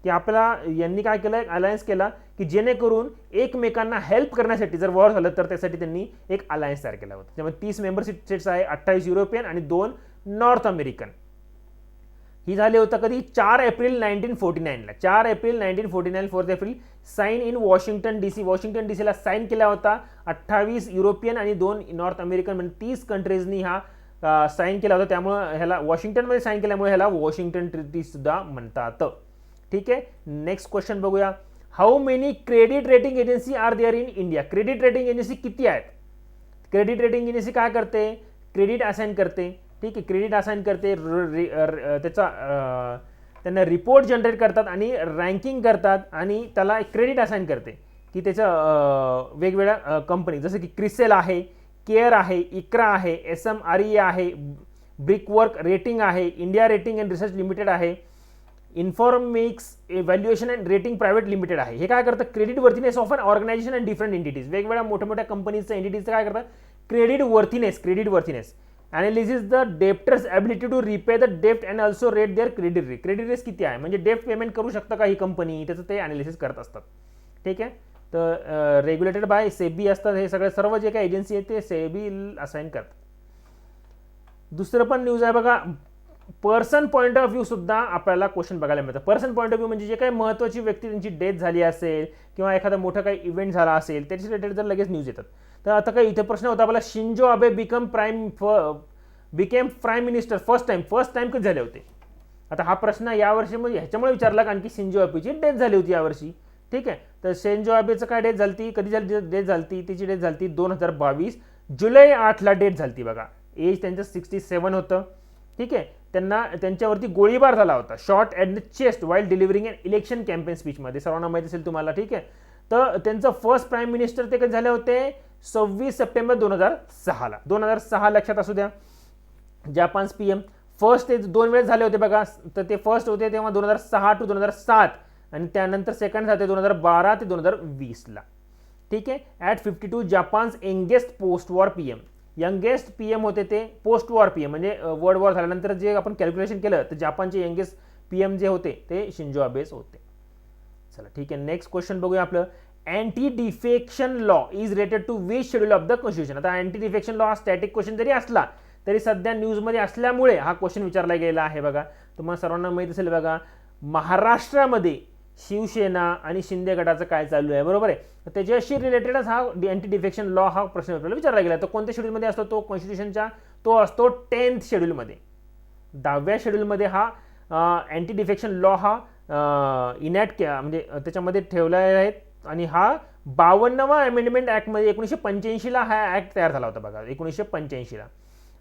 की आपल्याला यांनी काय केलं, एक अलायन्स केला की जेणेकरून एकमेकांना हेल्प करण्यासाठी जर वॉर झालं तर त्यासाठी त्यांनी एक अलायन्स तयार केला होता. त्यामुळे 30 मेंबर स्टेट्स आहे, 28 युरोपियन आणि 2 नॉर्थ अमेरिकन. ही झाली होतं कधी, 4 एप्रिल 1949ला. 4 April 1949, 4 April sign in Washington DC. Washington DCला साइन केला होता 28 युरोपियन आणि 2 नॉर्थ अमेरिकन म्हणजे 30 कंट्रीजनी हा साइन केला होता. त्यामुळे ह्याला वॉशिंग्टनमध्ये साइन केल्यामुळे ह्याला वॉशिंग्टन ट्रिटी सुद्धा म्हणतात. ठीक आहे. नेक्स्ट क्वेश्चन बघूया. How many credit rating agency are there in India. Credit rating agency किती आहेत. क्रेडिट रेटिंग एजन्सी काय करते, क्रेडिट असाइन करते. ठीक आहे. क्रेडिट असाइन करते, त्याचा त्यांना रिपोर्ट जनरेट करतात आणि रँकिंग करतात आणि त्याला एक क्रेडिट असाइन करते की त्याच्या वेगवेगळ्या कंपनी जसं की क्रिसेल आहे, केअर आहे, इक्रा आहे, SMRE आहे, ब्रिकवर्क रेटिंग आहे, India rating and research limited आहे, Infomerics valuation and rating private limited आहे. हे काय करतं, creditworthiness of an organisation and different entities. वेगवेगळ्या मोठ्या मोठ्या कंपनीजचं एंटिटीजचं काय करतात, creditworthiness analysis the debtor's ability to repay the debt and also rate their credit risk. Credit risk किती आहे म्हणजे डेप्ट पेमेंट करू शकतं का ही कंपनी, त्याचं ते अनालिसिस करत असतात. ठीक आहे. तर रेग्युलेटेड बाय सेबी असतात. हे सगळे सर्व जे काही एजन्सी आहेत ते सेबी असाइन करतात. दुसरं पण न्यूज आहे बघा, पर्सन पॉईंट ऑफ व्ह्यू सुद्धा आपल्याला क्वेश्चन बघायला मिळतं. पर्सन पॉईंट ऑफ व्ह्यू म्हणजे जे काही महत्त्वाची व्यक्ती त्यांची डेथ झाली असेल किंवा एखादा मोठा काही इव्हेंट झाला असेल त्याच्या रिलेटेड जर लगेच न्यूज येतात. तर आता काही इथे प्रश्न होता आपला, Shinzo Abe became prime minister first time कधी झाले होते. आता हा प्रश्न यावर्षी म्हणजे ह्याच्यामुळे विचारला कारण की शिंजो अबेची डेथ झाली होती यावर्षी. ठीक आहे. तर शिंजो अबेचं काय डेथ झाली, कधी डेथ झाली, तिची डेथ झाली 2022 जुलै 8ला डेथ झाली बघा. एज त्यांचं 67 होतं. ठीक आहे. त्यांच्यावरती गोळीबार झाला होता, shot at the chest while delivering an election campaign स्पीचमध्ये. सर्वांना माहिती असेल तुम्हाला. ठीक आहे. तर त्यांचं फर्स्ट प्राईम मिनिस्टर ते कधी झाले होते, 26 सप्टेंबर 2006ला. 2006 लक्षात असू द्या. जपान्स PM फर्स्ट ते 2 वेळेस झाले होते बघा. तर ते फर्स्ट होते तेव्हा 2006 to 2007 आणि त्यानंतर सेकंड झाले 2012 ते 2020ला. ठीक आहे. At 52 Japan's youngest post war PM. Youngest PM होते ते पोस्ट वॉर PM म्हणजे वर्ल्ड वॉर झाल्यानंतर जे आपण कॅल्क्युलेशन केलं तर जपानचे यंगेस्ट PM जे होते ते शिंजो अबेच होते. चला ठीक आहे. नेक्स्ट क्वेश्चन बघूया आपलं, anti defection law is related to which schedule of the constitution. आता अँटी डिफेक्शन लॉ हा स्टॅटिक क्वेश्चन जरी असला तरी सध्या न्यूजमध्ये असल्यामुळे हा क्वेश्चन विचारला गेला आहे बघा. तुम्हाला सर्वांना माहीत असेल बघा, महाराष्ट्रामध्ये शिवसेना आणि शिंदे गटाचं काय चालू आहे, बरोबर आहे. तर त्याच्याशी रिलेटेडच हा अँटी डिफेक्शन लॉ हा प्रश्न आपल्याला विचारला गेला. तो कोणत्या शेड्यूलमध्ये असतो, तो कॉन्स्टिट्यूशनच्या तो असतो 10th शेड्यूलमध्ये. 10व्या शेड्यूलमध्ये हा अँटी डिफेक्शन लॉ हा इनॅक्ट म्हणजे त्याच्यामध्ये ठेवला आहे. आणि हा 52वा अमेंडमेंट ॲक्टमध्ये 1985ला हा ॲक्ट तयार झाला होता बघा. 1985ला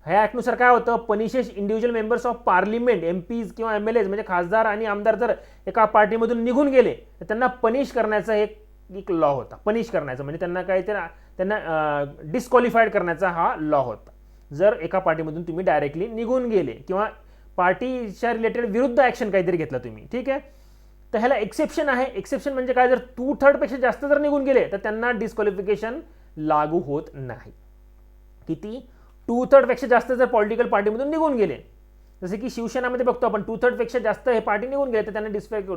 ह्या ॲक्टनुसार काय होतं, punishes individual members of parliament, MPs किंवा एमएलएज म्हणजे खासदार आणि आमदार जर एका पार्टीमधून निघून गेले तर त्यांना पनिश करण्याचा एक लॉ होता. पनिश करण्याचा म्हणजे त्यांना काहीतरी त्यांना डिस्क्वालिफाईड करण्याचा हा लॉ होता. जर एका पार्टीमधून तुम्ही डायरेक्टली निघून गेले किंवा पार्टीच्या रिलेटेड विरुद्ध ॲक्शन काहीतरी घेतलं तुम्ही, ठीक आहे. तर ह्याला एक्सेप्शन आहे. एक्सेप्शन म्हणजे काय, जर 2/3 पेक्षा जास्त जर निघून गेले तर त्यांना डिस्क्वालिफिकेशन लागू होत नाही. किती, 2/3 पेक्षा जास्त जर पॉलिटिकल पार्टीमधून निघून गेले, जसे की शिवसेनामध्ये बघतो आपण 2/3 पेक्षा जास्त हे पार्टी निघून गेले तर त्यांना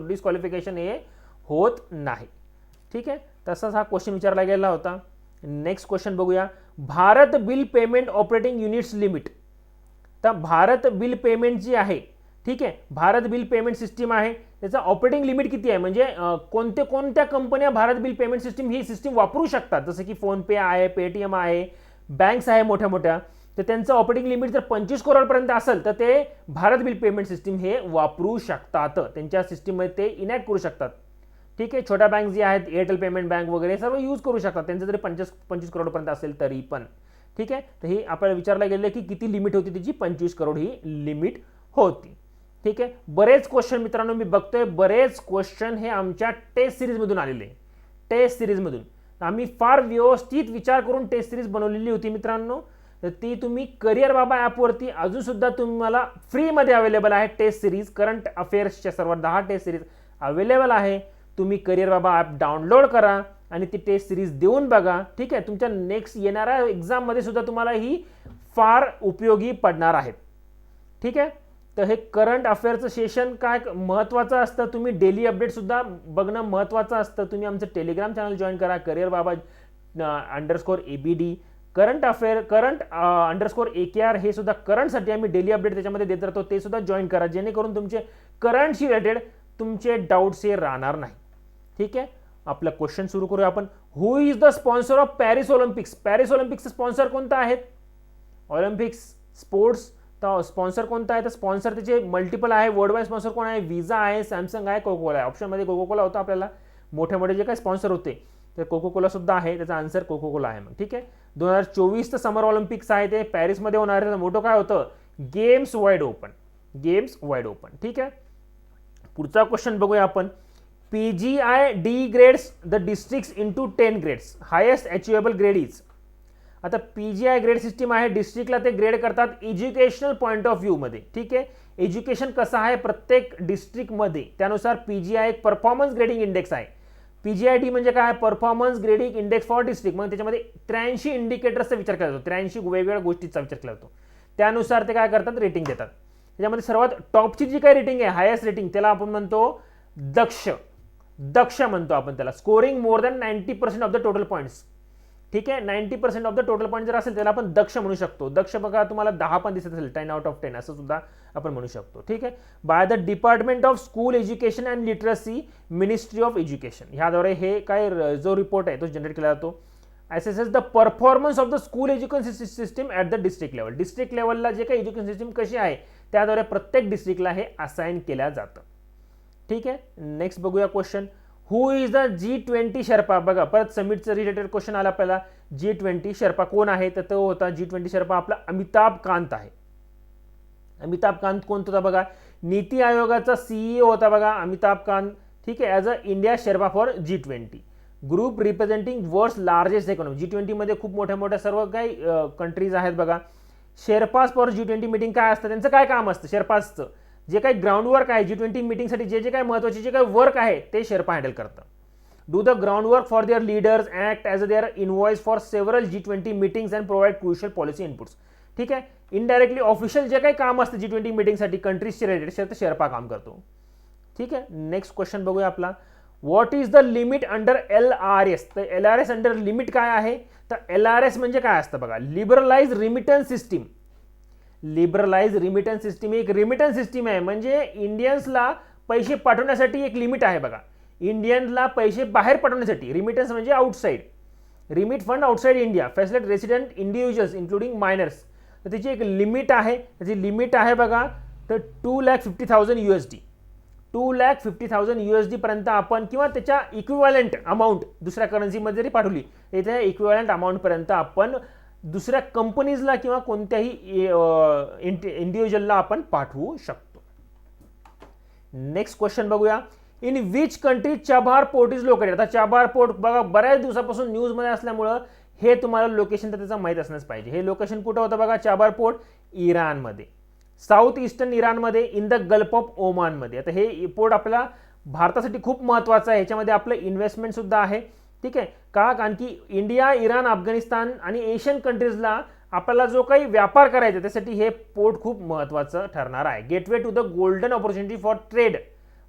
डिस्क्वालिफिकेशन हे होत नाही. ठीक आहे, तसाच हा क्वेश्चन विचारला गेला होता. नेक्स्ट क्वेश्चन बघूया, Bharat bill payment operating units limit. तर भारत बिल पेमेंट जी आहे, ठीक आहे, भारत बिल पेमेंट सिस्टीम आहे, त्याचा ऑपरेटिंग लिमिट किती आहे, म्हणजे कोणत्या कंपन्या भारत बिल पेमेंट सिस्टीम ही सिस्टीम वापरू शकतात. जसं की फोनपे आहे, पेटीएम आहे, बँक्स आहे मोठ्या मोठ्या, तर त्यांचं ऑपरेटिंग लिमिट जर 25 करोडपर्यंत असेल तर ते भारत बिल पेमेंट सिस्टीम हे वापरू शकतात, त्यांच्या सिस्टीममध्ये ते इनॅक्ट करू शकतात. ठीक आहे, छोट्या बँक जी आहेत, एअरटेल पेमेंट बँक वगैरे सर्व यूज करू शकतात, त्यांचं जरी 25 करोडपर्यंत असेल तरी पण. ठीक आहे, तर ही आपल्याला विचारलं गेलं की किती लिमिट होती त्याची, 25 करोड ही लिमिट होती. ठीक आहे, बरेच क्वेश्चन मित्रांनो मी बघतोय, बरेच क्वेश्चन हे आमच्या टेस्ट सिरीजमधून आलेले. टेस्ट सिरीजमधून आम्ही फार व्यवस्थित विचार करून टेस्ट सिरीज बनवलेली होती मित्रांनो. तर ती तुम्ही करिअर बाबा ॲपवरती अजून सुद्धा तुम्हाला फ्रीमध्ये अवेलेबल आहे. टेस्ट सिरीज करंट अफेअर्सच्या सर्व 10 टेस्ट सिरीज अवेलेबल आहे. तुम्ही करिअर बाबा ॲप डाउनलोड करा आणि ती टेस्ट सिरीज देऊन बघा. ठीक आहे, तुमच्या नेक्स्ट येणाऱ्या एक्झाममध्ये सुद्धा तुम्हाला ही फार उपयोगी पडणार आहेत. ठीक आहे, तर हे करंट अफेअरचं सेशन काय महत्त्वाचं असतं, तुम्ही डेली अपडेट सुद्धा बघणं महत्त्वाचं असतं. तुम्ही आमचं टेलिग्राम चॅनल जॉईन करा, करिअर बाबा _ABD, करंट अफेअर _AKR, हे सुद्धा करंटसाठी आम्ही डेली अपडेट त्याच्यामध्ये देत राहतो, ते सुद्धा जॉईन करा, जेणेकरून तुमचे करंटशी रिलेटेड तुमचे डाऊट्स हे राहणार नाही. ठीक आहे, आपला क्वेश्चन सुरू करूया आपण. Who is the sponsor of Paris Olympics. Paris ऑलिम्पिक्सचे स्पॉन्सर कोणता आहेत, ऑलिम्पिक्स स्पोर्ट्स, तर स्पॉन्सर कोणता आहे, तर स्पॉन्सर त्याचे मल्टिपल आहे. वर्ल्ड वाईड स्पॉन्सर कोण आहे, विजा आहे, सॅमसंग आहे, कोकोकोला आहे. ऑप्शनमध्ये कोकोकोला होता आपल्याला, मोठे मोठे जे काही स्पॉन्सर होते तर कोकोकोला सुद्धा आहे, त्याचा आन्सर कोकोकोला आहे. मग ठीक आहे, 2024चं समर ऑलिम्पिक्स आहे, ते पॅरिसमध्ये होणार आहे. मोठं काय होतं, games wide open, games wide open. ठीक आहे, पुढचा क्वेश्चन बघूया आपण. PGI degrades the districts into 10 grades, highest achievable grade is. आता PGI ग्रेड सिस्टीम आहे, डिस्ट्रिक्टला ते ग्रेड करतात एज्युकेशनल पॉईंट ऑफ व्ह्यूमध्ये. ठीक आहे, एज्युकेशन कसं आहे प्रत्येक डिस्ट्रिक्टमध्ये, त्यानुसार PGI एक परफॉर्मन्स ग्रेडिंग इंडेक्स आहे. PGID म्हणजे काय, performance grading index for district. मग त्याच्यामध्ये 83 इंडिकेटर्सचा विचार केला जातो, 83 वेगवेगळ्या गोष्टीचा विचार केला जातो. त्यानुसार ते काय करतात, रेटिंग देतात. त्याच्यामध्ये सर्वात टॉपची जी काही रेटिंग आहे, हायेस्ट रेटिंग, त्याला आपण म्हणतो दक्ष म्हणतो आपण त्याला. Scoring more than 90% of the total points. ठीक आहे, 90% ऑफ द टोटल पॉईंट जर असेल त्याला आपण दक्ष म्हणू शकतो. दक्ष बघा तुम्हाला 10 पण दिसत असेल, 10 out of 10 असं सुद्धा आपण म्हणू शकतो. ठीक आहे, by the department of school education and literacy, ministry of education, ह्याद्वारे हे काय जो रिपोर्ट आहे तो जनरेट केला जातो. assesses the performance of the school education system at the district level. District लेवलला जे काही एज्युकेशन सिस्टम कशी आहे त्याद्वारे प्रत्येक डिस्ट्रिक्टला हे असाइन केल्या जातं. ठीक आहे, नेक्स्ट बघूया question. Who is the G20 Sherpa. बघा परत समिटचं रिलेटेड क्वेश्चन आला आपल्याला. G20 शेर्पा कोण आहे, तर तो होता G20 शेर्पा आपला अमिताभ कांत आहे. अमिताभ कांत कोण होता बघा, नीती आयोगाचा CEO होता बघा अमिताभ कांत. ठीक आहे, as a India sherpa for G20 group representing world's largest economy. G20 मध्ये खूप मोठ्या मोठ्या सर्व काही कंट्रीज आहेत बघा. शेर्पास फॉर G20 मीटिंग काय असतं, त्यांचं काय काम असतं शेर्पासचं, जे काही ग्राउंड वर्क आहे G20 मीटिंगसाठी जे काही महत्त्वाचे जे काही वर्क आहे ते शेर्पा हँडल करतं. Do the ground work for their leaders, act as there invoice for several G20 meetings and provide crucial policy inputs. ठीक आहे, इनडायरेक्टली ऑफिशियल जे काही काम असतं G20 मीटिंगसाठी कंट्रीजचे रिलेटेड शेर्पा काम करतो. ठीक आहे, नेक्स्ट क्वेश्चन बघूया आपला. What is the limit under LRS. तर LRS अंडर लिमिट काय आहे, तर LRS म्हणजे काय असतं बघा, liberalise remittance system. Liberalise remittance system एक रिमिटन्स सिस्टीम आहे, म्हणजे इंडियन्सला पैसे पाठवण्यासाठी एक लिमिट आहे बघा. इंडियनला पैसे बाहेर पाठवण्यासाठी रिमिटन्स म्हणजे outside, remit fund outside India facilitate resident individuals including minors. तर त्याची एक लिमिट आहे, त्याची लिमिट आहे बघा तर 2,50,000 USD. 2,50,000 USD पर्यंत आपण किंवा त्याच्या इक्विव्हॅलंट अमाऊंट दुसऱ्या करन्सीमध्ये जरी पाठवली त्या इक्विव्हॅलंट अमाऊंटपर्यंत आपण दुसऱ्या कंपनीजला किंवा कोणत्याही इंडिव्हिज्युअलला आपण पाठवू शकतो. नेक्स्ट क्वेश्चन बघूया. In which country Chabahar port is located. आता चाबहार पोर्ट बघा बऱ्याच दिवसापासून न्यूजमध्ये असल्यामुळं हे तुम्हाला लोकेशन तर त्याचं माहीत असणंच पाहिजे. हे लोकेशन कुठं होतं बघा, चाबहार पोर्ट इराणमध्ये, साऊथ ईस्टर्न इराणमध्ये, इन द गल्फ ऑफ ओमानमध्ये. आता हे पोर्ट आपल्याला भारतासाठी खूप महत्त्वाचं आहे, ह्याच्यामध्ये आपलं इन्व्हेस्टमेंट सुद्धा आहे. ठीक आहे का, कारण की इंडिया, इराण, अफगाणिस्तान आणि एशियन कंट्रीजला आपल्याला जो काही व्यापार करायचा त्यासाठी हे पोर्ट खूप महत्त्वाचं ठरणार आहे. Gateway to the golden opportunity for trade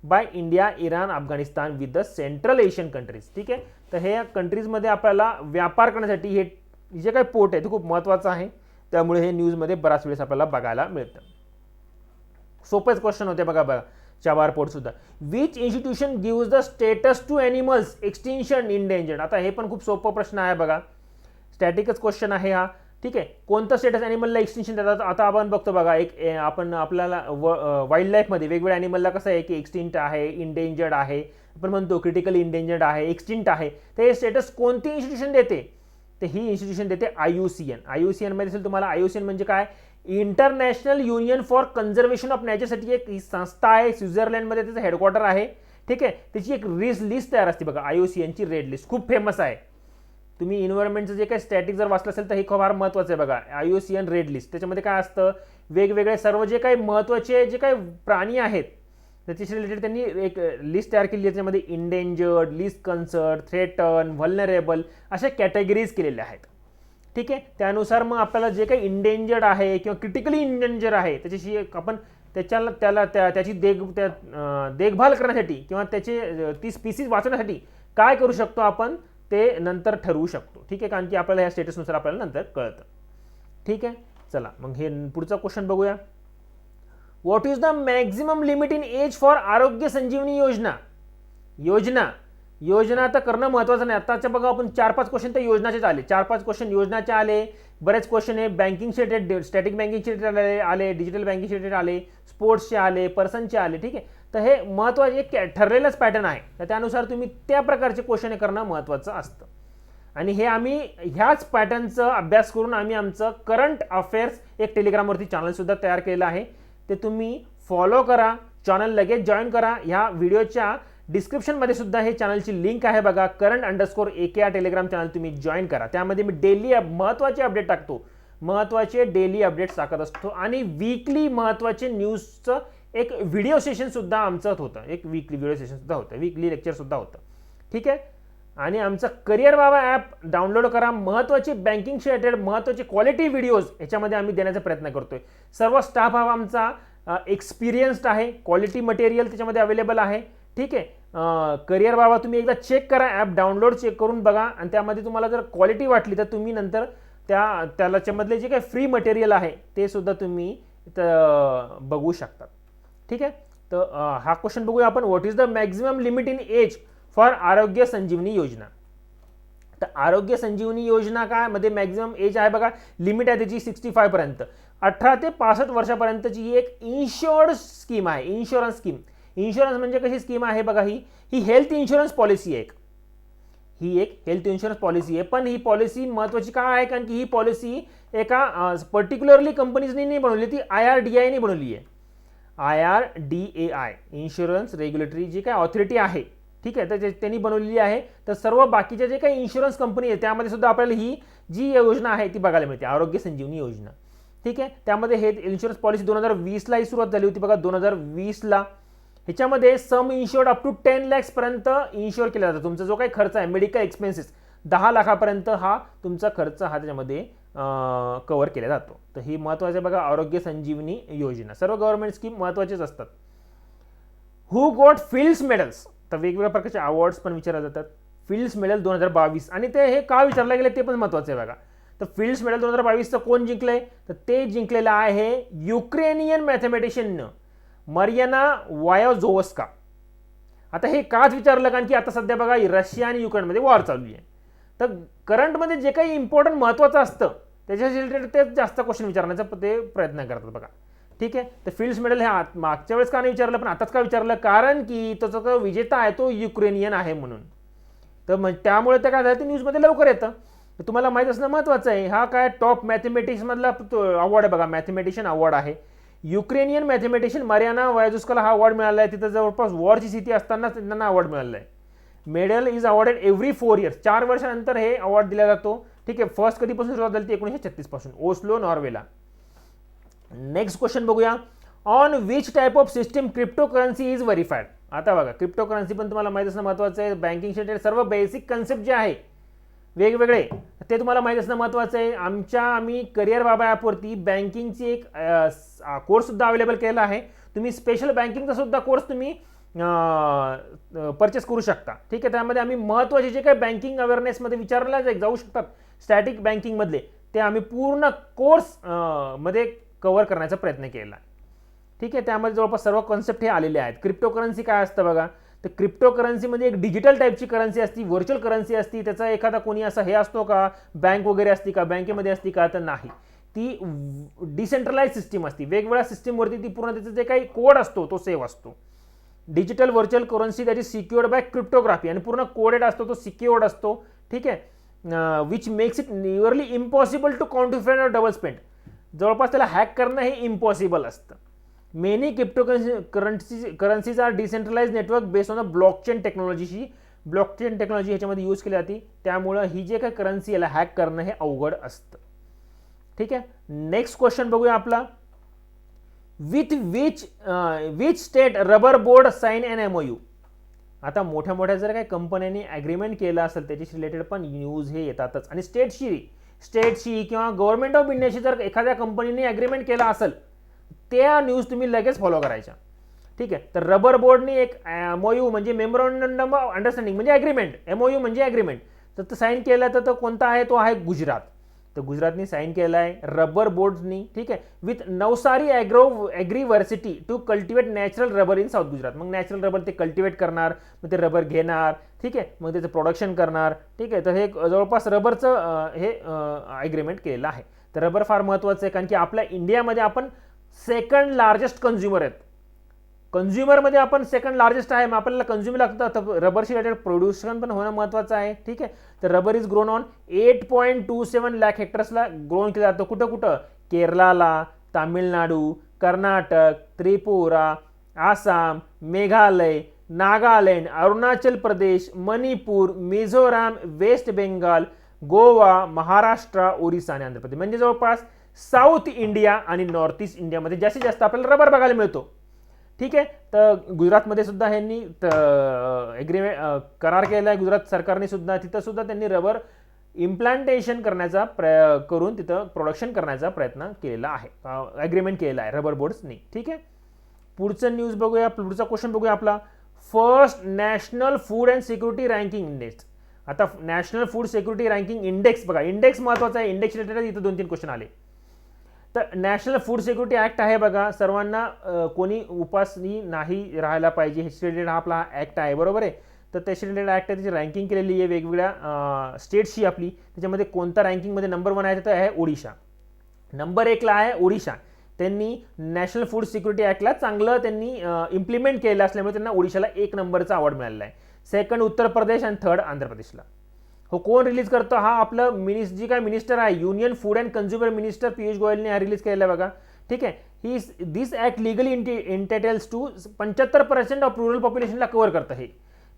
by India, Iran, Afghanistan with the central Asian countries. ठीक आहे, तर हे कंट्रीजमध्ये आपल्याला व्यापार करण्यासाठी हे जे काही पोर्ट आहे ते खूप महत्त्वाचं आहे, त्यामुळे हे न्यूजमध्ये बराच वेळेस आपल्याला बघायला मिळतं. सोपेच क्वेश्चन होते बघा चाबहार पोर्ट सुद्धा. Which institution gives the status to animals extinction endangered. आता हे पण खूप सोपं प्रश्न आहे बघा, स्टॅटिकच क्वेश्चन आहे हा. ठीक आहे, कोणतं स्टेटस ॲनिमलला एक्सटिंक्शन देतात. आता आपण बघतो बघा आपण आपल्याला वाईल्ड लाईफमध्ये वेगवेगळ्या ॲनिमलला कसं आहे की एक्सटिंक्ट आहे, इंडेंजर्ड आहे, आपण म्हणतो क्रिटिकली इंडेंजर्ड आहे, एक्सटिंक्ट आहे. तर हे स्टेटस कोणती इन्स्टिट्यूशन देते, तर ही इन्स्टिट्यूशन देते IUCN. IUCN मध्ये असेल तुम्हाला, IUCN म्हणजे काय, international union for conservation of नॅचरसाठी एक संस्था आहे, स्वित्झर्लंडमध्ये त्याचं हेडक्वार्टर आहे. ठीक आहे, त्याची एक लिस्ट तयार असते बघा, IUCNची रेड लिस्ट खूप फेमस आहे. तुम्ही एन्व्हायरमेंटचं जे काही स्टॅटिक जर वाचलं असेल तर हे फार महत्त्वाचं आहे बघा, IUCN रेड लिस्ट. त्याच्यामध्ये काय असतं, वेगवेगळे सर्व जे काही महत्त्वाचे जे काही प्राणी आहेत त्याच्याशी रिलेटेड त्यांनी एक लिस्ट तयार केली आहे. त्याच्यामध्ये इंडेंजर्ड, लिस्ट कन्सर्न, थ्रेटन, व्हल्नरेबल अशा कॅटेगरीज केलेल्या आहेत. ठीक आहे, त्यानुसार मग आपल्याला जे काही इंडेंजर्ड आहे किंवा क्रिटिकली इंडेंजर आहे त्याच्याशी आपण त्याची देखभाल करण्यासाठी किंवा त्याचे ती स्पीसीज वाचवण्यासाठी काय करू शकतो आपण ते नंतर ठरवू शकतो. ठीक आहे, कारण की आपल्याला या स्टेटसनुसार आपल्याला नंतर कळतं. ठीक आहे, चला मग हे पुढचा क्वेश्चन बघूया. What is the maximum limit in age for Arogya Sanjeevani योजना. योजना तर करणं महत्त्वाचं नाही. आताच्या बघा आपण 4-5 क्वेश्चन तर योजनाचेच आले, 4-5 क्वेश्चन योजनाचे आले, बरेच क्वेश्चन आहे बँकिंगचे रिलेटेड, स्टॅटिक बँकिंगचे आले, डिजिटल बँकिंगचे रिलेटेड आले, स्पोर्ट्सचे आले, पर्सनचे आले. ठीक आहे, तर हे महत्त्वाचे एक ठरलेलंच पॅटर्न आहे, तर त्यानुसार तुम्ही त्या प्रकारचे क्वेश्चन करणं महत्त्वाचं असतं. आणि हे आम्ही ह्याच पॅटर्नचा अभ्यास करून आम्ही आमचं करंट अफेअर्स एक टेलिग्रामवरती चॅनलसुद्धा तयार केलेलं आहे, ते तुम्ही फॉलो करा, चॅनल लगेच जॉईन करा. ह्या व्हिडिओच्या डिस्क्रिप्शनमध्ये सुद्धा हे चॅनलची लिंक आहे बघा, current_AK टेलिग्राम चॅनल तुम्ही जॉईन करा. त्यामध्ये मी डेली महत्त्वाचे अपडेट टाकतो, महत्त्वाचे डेली अपडेट्स टाकत असतो आणि वीकली महत्त्वाचे न्यूजचं एक व्हिडिओ सेशनसुद्धा आमचं होतं, एक वीकली व्हिडिओ सेशनसुद्धा होतं, वीकली लेक्चरसुद्धा होतं. ठीक आहे, आणि आमचं करिअर बाबा ॲप डाउनलोड करा. महत्त्वाचे बँकिंगशी रिलेटेड महत्त्वाचे क्वालिटी व्हिडिओज ह्याच्यामध्ये आम्ही देण्याचा प्रयत्न करतोय. सर्व स्टाफ हा आमचा एक्सपिरियन्स्ड आहे, क्वालिटी मटेरियल त्याच्यामध्ये अवेलेबल आहे. ठीक आहे, करिअर बाबा तुम्ही एकदा चेक करा, ॲप डाउनलोड चेक करून बघा आणि त्यामध्ये तुम्हाला जर क्वालिटी वाटली तर तुम्ही नंतर त्याच्यामधले जे काही फ्री मटेरियल आहे ते सुद्धा तुम्ही बघू शकतात. ठीक आहे, तर हा क्वेश्चन बघूया आपण. What is the maximum limit in age for Arogya Sanjeevani योजना. तर आरोग्य संजीवनी योजना काय मध्ये मॅक्झिमम एज आहे बघा, लिमिट आहे त्याची 65 पर्यंत. 18 ते 65 वर्षापर्यंतची ही एक इन्शुअर्ड स्कीम आहे, इन्शुरन्स स्कीम. इन्शुरन्स म्हणजे कशी स्कीम आहे बघा, ही हेल्थ इन्शुरन्स पॉलिसी आहे. ही एक हेल्थ इन्शुरन्स पॉलिसी आहे, पण ही पॉलिसी महत्त्वाची काय आहे, कारण की ही पॉलिसी एका पर्टिक्युलरली कंपनीजनी नाही बनवली, ती IRDAI बनवली आहे. IRDAI इन्शुरन्स रेग्युलेटरी जी काय ऑथॉरिटी आहे, ठीक आहे, तर त्यांनी बनवलेली आहे. तर सर्व बाकीच्या जे काही इन्शुरन्स कंपनी आहे त्यामध्ये सुद्धा आपल्याला ही जी योजना आहे ती बघायला मिळते, आरोग्य संजीवनी योजना. ठीक आहे, त्यामध्ये हे इन्शुरन्स पॉलिसी 2020 ला सुरुवात झाली होती बघा, 2020 ला. ह्याच्यामध्ये सम इन्शुअर्ड अप टू 10 lakhs पर्यंत इन्शुअर केला जातो. तुमचा जो काही खर्च आहे मेडिकल एक्सपेन्सेस 10 लाखापर्यंत हा तुमचा खर्च हा त्याच्यामध्ये कव्हर केला जातो. तर ही महत्त्वाचे बघा आरोग्य संजीवनी योजना. सर्व गव्हर्नमेंट स्कीम महत्त्वाचेच असतात. हु गॉट फिल्ड्स मेडल्स. तर वेगवेगळ्या प्रकारचे अवॉर्ड्स पण विचारले जातात. फिल्ड्स मेडल 2022 आणि ते हे का विचारले गेले ते पण महत्त्वाचे आहे बघा. तर फिल्ड्स मेडल 2022चं कोण जिंकलंय, तर ते जिंकलेलं आहे युक्रेनियन मॅथमॅटिशियननं मरियाना वायोझोवस्का. आता हे काच विचारलं कारण की आता सध्या बघा रशिया आणि युक्रेनमध्ये वॉर चालू आहे, तर करंटमध्ये जे काही इम्पॉर्टंट महत्त्वाचं असतं त्याच्या रिलेटेड ते जास्त क्वेश्चन विचारण्याचा ते प्रयत्न करतात बघा. ठीक आहे, तर फिल्ड्स मेडल हे मागच्या वेळेस का नाही विचारलं पण आताच का विचारलं, कारण की त्याचा जो विजेता आहे तो युक्रेनियन आहे म्हणून. तर मग त्यामुळे ते काय झालं ते न्यूजमध्ये लवकर येतं. तुम्हाला माहीत असणं महत्त्वाचं आहे. हा काय टॉप मॅथमॅटिक्समधला अवॉर्ड आहे बघा, मॅथमॅटिशियन अवॉर्ड आहे. युक्रेनियन मॅथमॅटिशियन मारियाना वायोझोवस्काला हा अवॉर्ड मिळाला आहे. तिथं जवळपास वॉरची स्थिती असतानाच त्यांना अवॉर्ड मिळाला आहे. Medal is awarded every 4 years, 4 वर्षानंतर हे अवॉर्ड दिला जातो. ठीक आहे, फर्स्ट कधीपासून सुरुवात झाली ती 1936 पासून ओस्लो नॉर्वेला. नेक्स्ट क्वेश्चन बघूया, on which type of system cryptocurrency is verified. आता बघा क्रिप्टोकरन्सी पण तुम्हाला माहिती असणं महत्त्वाचं आहे. बँकिंग रिलेटेड सर्व बेसिक कन्सेप्ट जे आहे वेगवेगळे ते तुम्हाला माहिती असणं महत्त्वाचं आहे. आम्ही करिअर बाबा ॲपवरती बँकिंगची एक कोर्ससुद्धा अवेलेबल केला आहे. तुम्ही स्पेशल बँकिंगचा सुद्धा कोर्स तुम्ही परचेस करू शकता. ठीक आहे, त्यामध्ये आम्ही महत्त्वाचे जे काही बँकिंग अवेअरनेसमध्ये विचारल्या जाऊ शकतात स्टॅटिक बँकिंगमधले ते आम्ही पूर्ण कोर्स मध्ये कव्हर करण्याचा प्रयत्न केला आहे. ठीक आहे, त्यामध्ये जवळपास सर्व कॉन्सेप्ट हे आलेले आहेत. क्रिप्टोकरन्सी काय असतं बघा, तर क्रिप्टोकरन्सीमध्ये एक डिजिटल टाईपची करन्सी असती, व्हर्च्युअल करन्सी असती. त्याचा एखादा कोणी असा हे असतो का, बँक वगैरे असती का, बँकेमध्ये असती का, तर नाही. ती डिसेंट्रलाइज सिस्टीम असती. वेगवेगळ्या सिस्टीमवरती ती पूर्ण त्याचा जे काही कोड असतो तो सेव्ह असतो. Digital virtual currency that is secured by cryptography, आणि पूर्ण कोडेड असतो, तो सिक्युअर्ड असतो. ठीक आहे, which makes it nearly impossible to counterfeit or double spend. जवळपास त्याला हॅक करणं हे इम्पॉसिबल असतं. Many currencies are decentralize network based on blockchain टेक्नॉलॉजीशी. ब्लॉकचेन टेक्नॉलॉजी ह्याच्यामध्ये यूज केली जाते, त्यामुळं ही जे काही करन्सी याला हॅक करणं हे अवघड असतं. ठीक आहे, नेक्स्ट क्वेश्चन बघूया आपला, with which state rubber board sign an MOU. आता मोठ्या मोठ्या जर काही कंपन्यांनी ॲग्रीमेंट केलं असेल त्याच्याशी रिलेटेड पण न्यूज हे येतातच. आणि स्टेटशी किंवा गव्हर्नमेंट ऑफ इंडियाशी जर एखाद्या कंपनीने ॲग्रीमेंट केला असेल त्या न्यूज तुम्ही लगेच फॉलो करायच्या. ठीक आहे, तर रबर बोर्डने एक MOU म्हणजे मेमोरंडम ऑफ अंडरस्टँडिंग म्हणजे ॲग्रीमेंट, MOU म्हणजे ॲग्रीमेंट, तर साईन केलं तर कोणता आहे, तो आहे गुजरात. तर गुजरातनी साईन केला आहे रबर बोर्डनी. ठीक आहे, with Navsari agriversity to cultivate natural rubber in south Gujarat. मग नॅचरल रबर ते कल्टिवेट करणार, मग ते रबर घेणार. ठीक आहे, मग त्याचं प्रोडक्शन करणार. ठीक आहे, तर हे जवळपास रबरचं हे ॲग्रीमेंट केलेलं आहे. तर रबर फार महत्त्वाचं आहे कारण की आपल्या इंडियामध्ये आपण सेकंड लार्जेस्ट कन्झ्युमर आहेत. कन्झ्युमरमध्ये आपण सेकंड लार्जेस्ट आहे, मग आपल्याला कन्झ्युमर लागतं, तर रबरशी रिलेटेड प्रोड्युशन पण होणं महत्त्वाचं आहे. ठीक आहे, तर rubber is grown on 8.27 lakh हेक्टर्सला ग्रोन केलं जातं. कुठं कुठं, केरळाला, तामिळनाडू, कर्नाटक, त्रिपुरा, आसाम, मेघालय, नागालँड, अरुणाचल प्रदेश, मणिपूर, मिझोराम, वेस्ट बेंगाल, गोवा, महाराष्ट्र, ओरिसा आणि आंध्र प्रदेश. म्हणजे जवळपास साऊथ इंडिया आणि नॉर्थ ईस्ट इंडियामध्ये जास्तीत जास्त आपल्याला रबर बघायला मिळतो. ठीक आहे, तर गुजरातमध्ये सुद्धा ह्यांनी करार केला आहे गुजरात सरकारने सुद्धा. तिथं सुद्धा त्यांनी रबर इम्प्लांटेशन करण्याचा करून तिथं प्रोडक्शन करण्याचा प्रयत्न केलेला आहे, ॲग्रीमेंट केलेला आहे रबर बोर्ड्सनी. ठीक आहे, पुढचं न्यूज बघूया, पुढचा क्वेश्चन बघूया आपला, first national food and security ranking index. आता national food security ranking index बघा, इंडेक्स महत्त्वाचा आहे. इंडेक्स रिलेटेड इथं 2-3 क्वेश्चन आले. तर नॅशनल फूड सिक्युरिटी ॲक्ट आहे बघा, सर्वांना कोणी उपासनी नाही राहायला पाहिजे ह्याची रिलेटेड हा आपला ॲक्ट आहे, बरोबर आहे. तर त्याची रिलेटेड ॲक्ट आहे, त्याची रँकिंग केलेली आहे वेगवेगळ्या स्टेट्सची आपली. त्याच्यामध्ये कोणता रँकिंगमध्ये नंबर 1 आहे तर आहे ओडिशा. नंबर 1ला आहे ओडिशा. त्यांनी नॅशनल फूड सिक्युरिटी ॲक्टला चांगलं त्यांनी इम्प्लिमेंट केलं असल्यामुळे त्यांना ओडिशाला 1 नंबरचा अवॉर्ड मिळालेला आहे. सेकंड उत्तर प्रदेश आणि थर्ड आंध्र प्रदेशला. हो, कोण रिलीज करतो, हा आपलं जी काय मिनिस्टर आहे union food and consumer minister Piyush गोयलने हा रिलीज केलेला आहे बघा. ठीक आहे, this act legally entitles to 75% of rural पॉप्युलेशनला कव्हर करतं हे.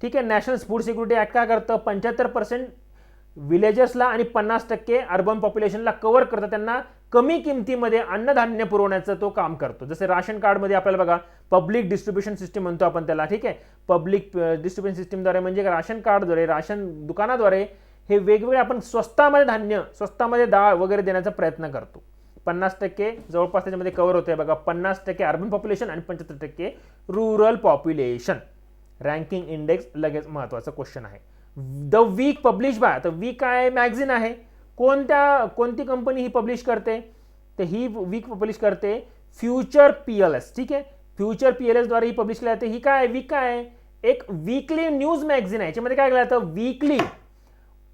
ठीक आहे, नॅशनल फूड सिक्युरिटी ॲक्ट काय करतं, 75% विलेजर्सला आणि 50% अर्बन पॉप्युलेशनला कव्हर करतं. त्यांना कमी किमतीमध्ये अन्नधान्य पुरवण्याचं तो काम करतो. जसे राशन कार्डमध्ये आपल्याला बघा पब्लिक डिस्ट्रीब्युशन सिस्टीम म्हणतो आपण त्याला. ठीक आहे, पब्लिक डिस्ट्रीब्युशन सिस्टीमद्वारे म्हणजे राशन कार्डद्वारे, राशन दुकानाद्वारे हे वेगवेगळे आपण स्वस्तामध्ये धान्य, स्वस्तामध्ये डाळ वगैरे देण्याचा प्रयत्न करतो. 50% जवळपास त्याच्यामध्ये कव्हर होते बघा, 50% अर्बन पॉप्युलेशन आणि 75% रुरल पॉप्युलेशन. रँकिंग इंडेक्स लगेच महत्त्वाचा क्वेश्चन आहे. द वीक पब्लिश बाय, तर वीक आहे मॅगझिन आहे. कोणती कंपनी ही पब्लिश करते, तर ही वीक पब्लिश करते फ्युचर PLS. ठीक आहे, फ्युचर PLS द्वारे ही पब्लिश केली जाते. ही काय वीक आहे, एक वीकली न्यूज मॅगझिन आहे. याच्यामध्ये काय केलं जातं, वीकली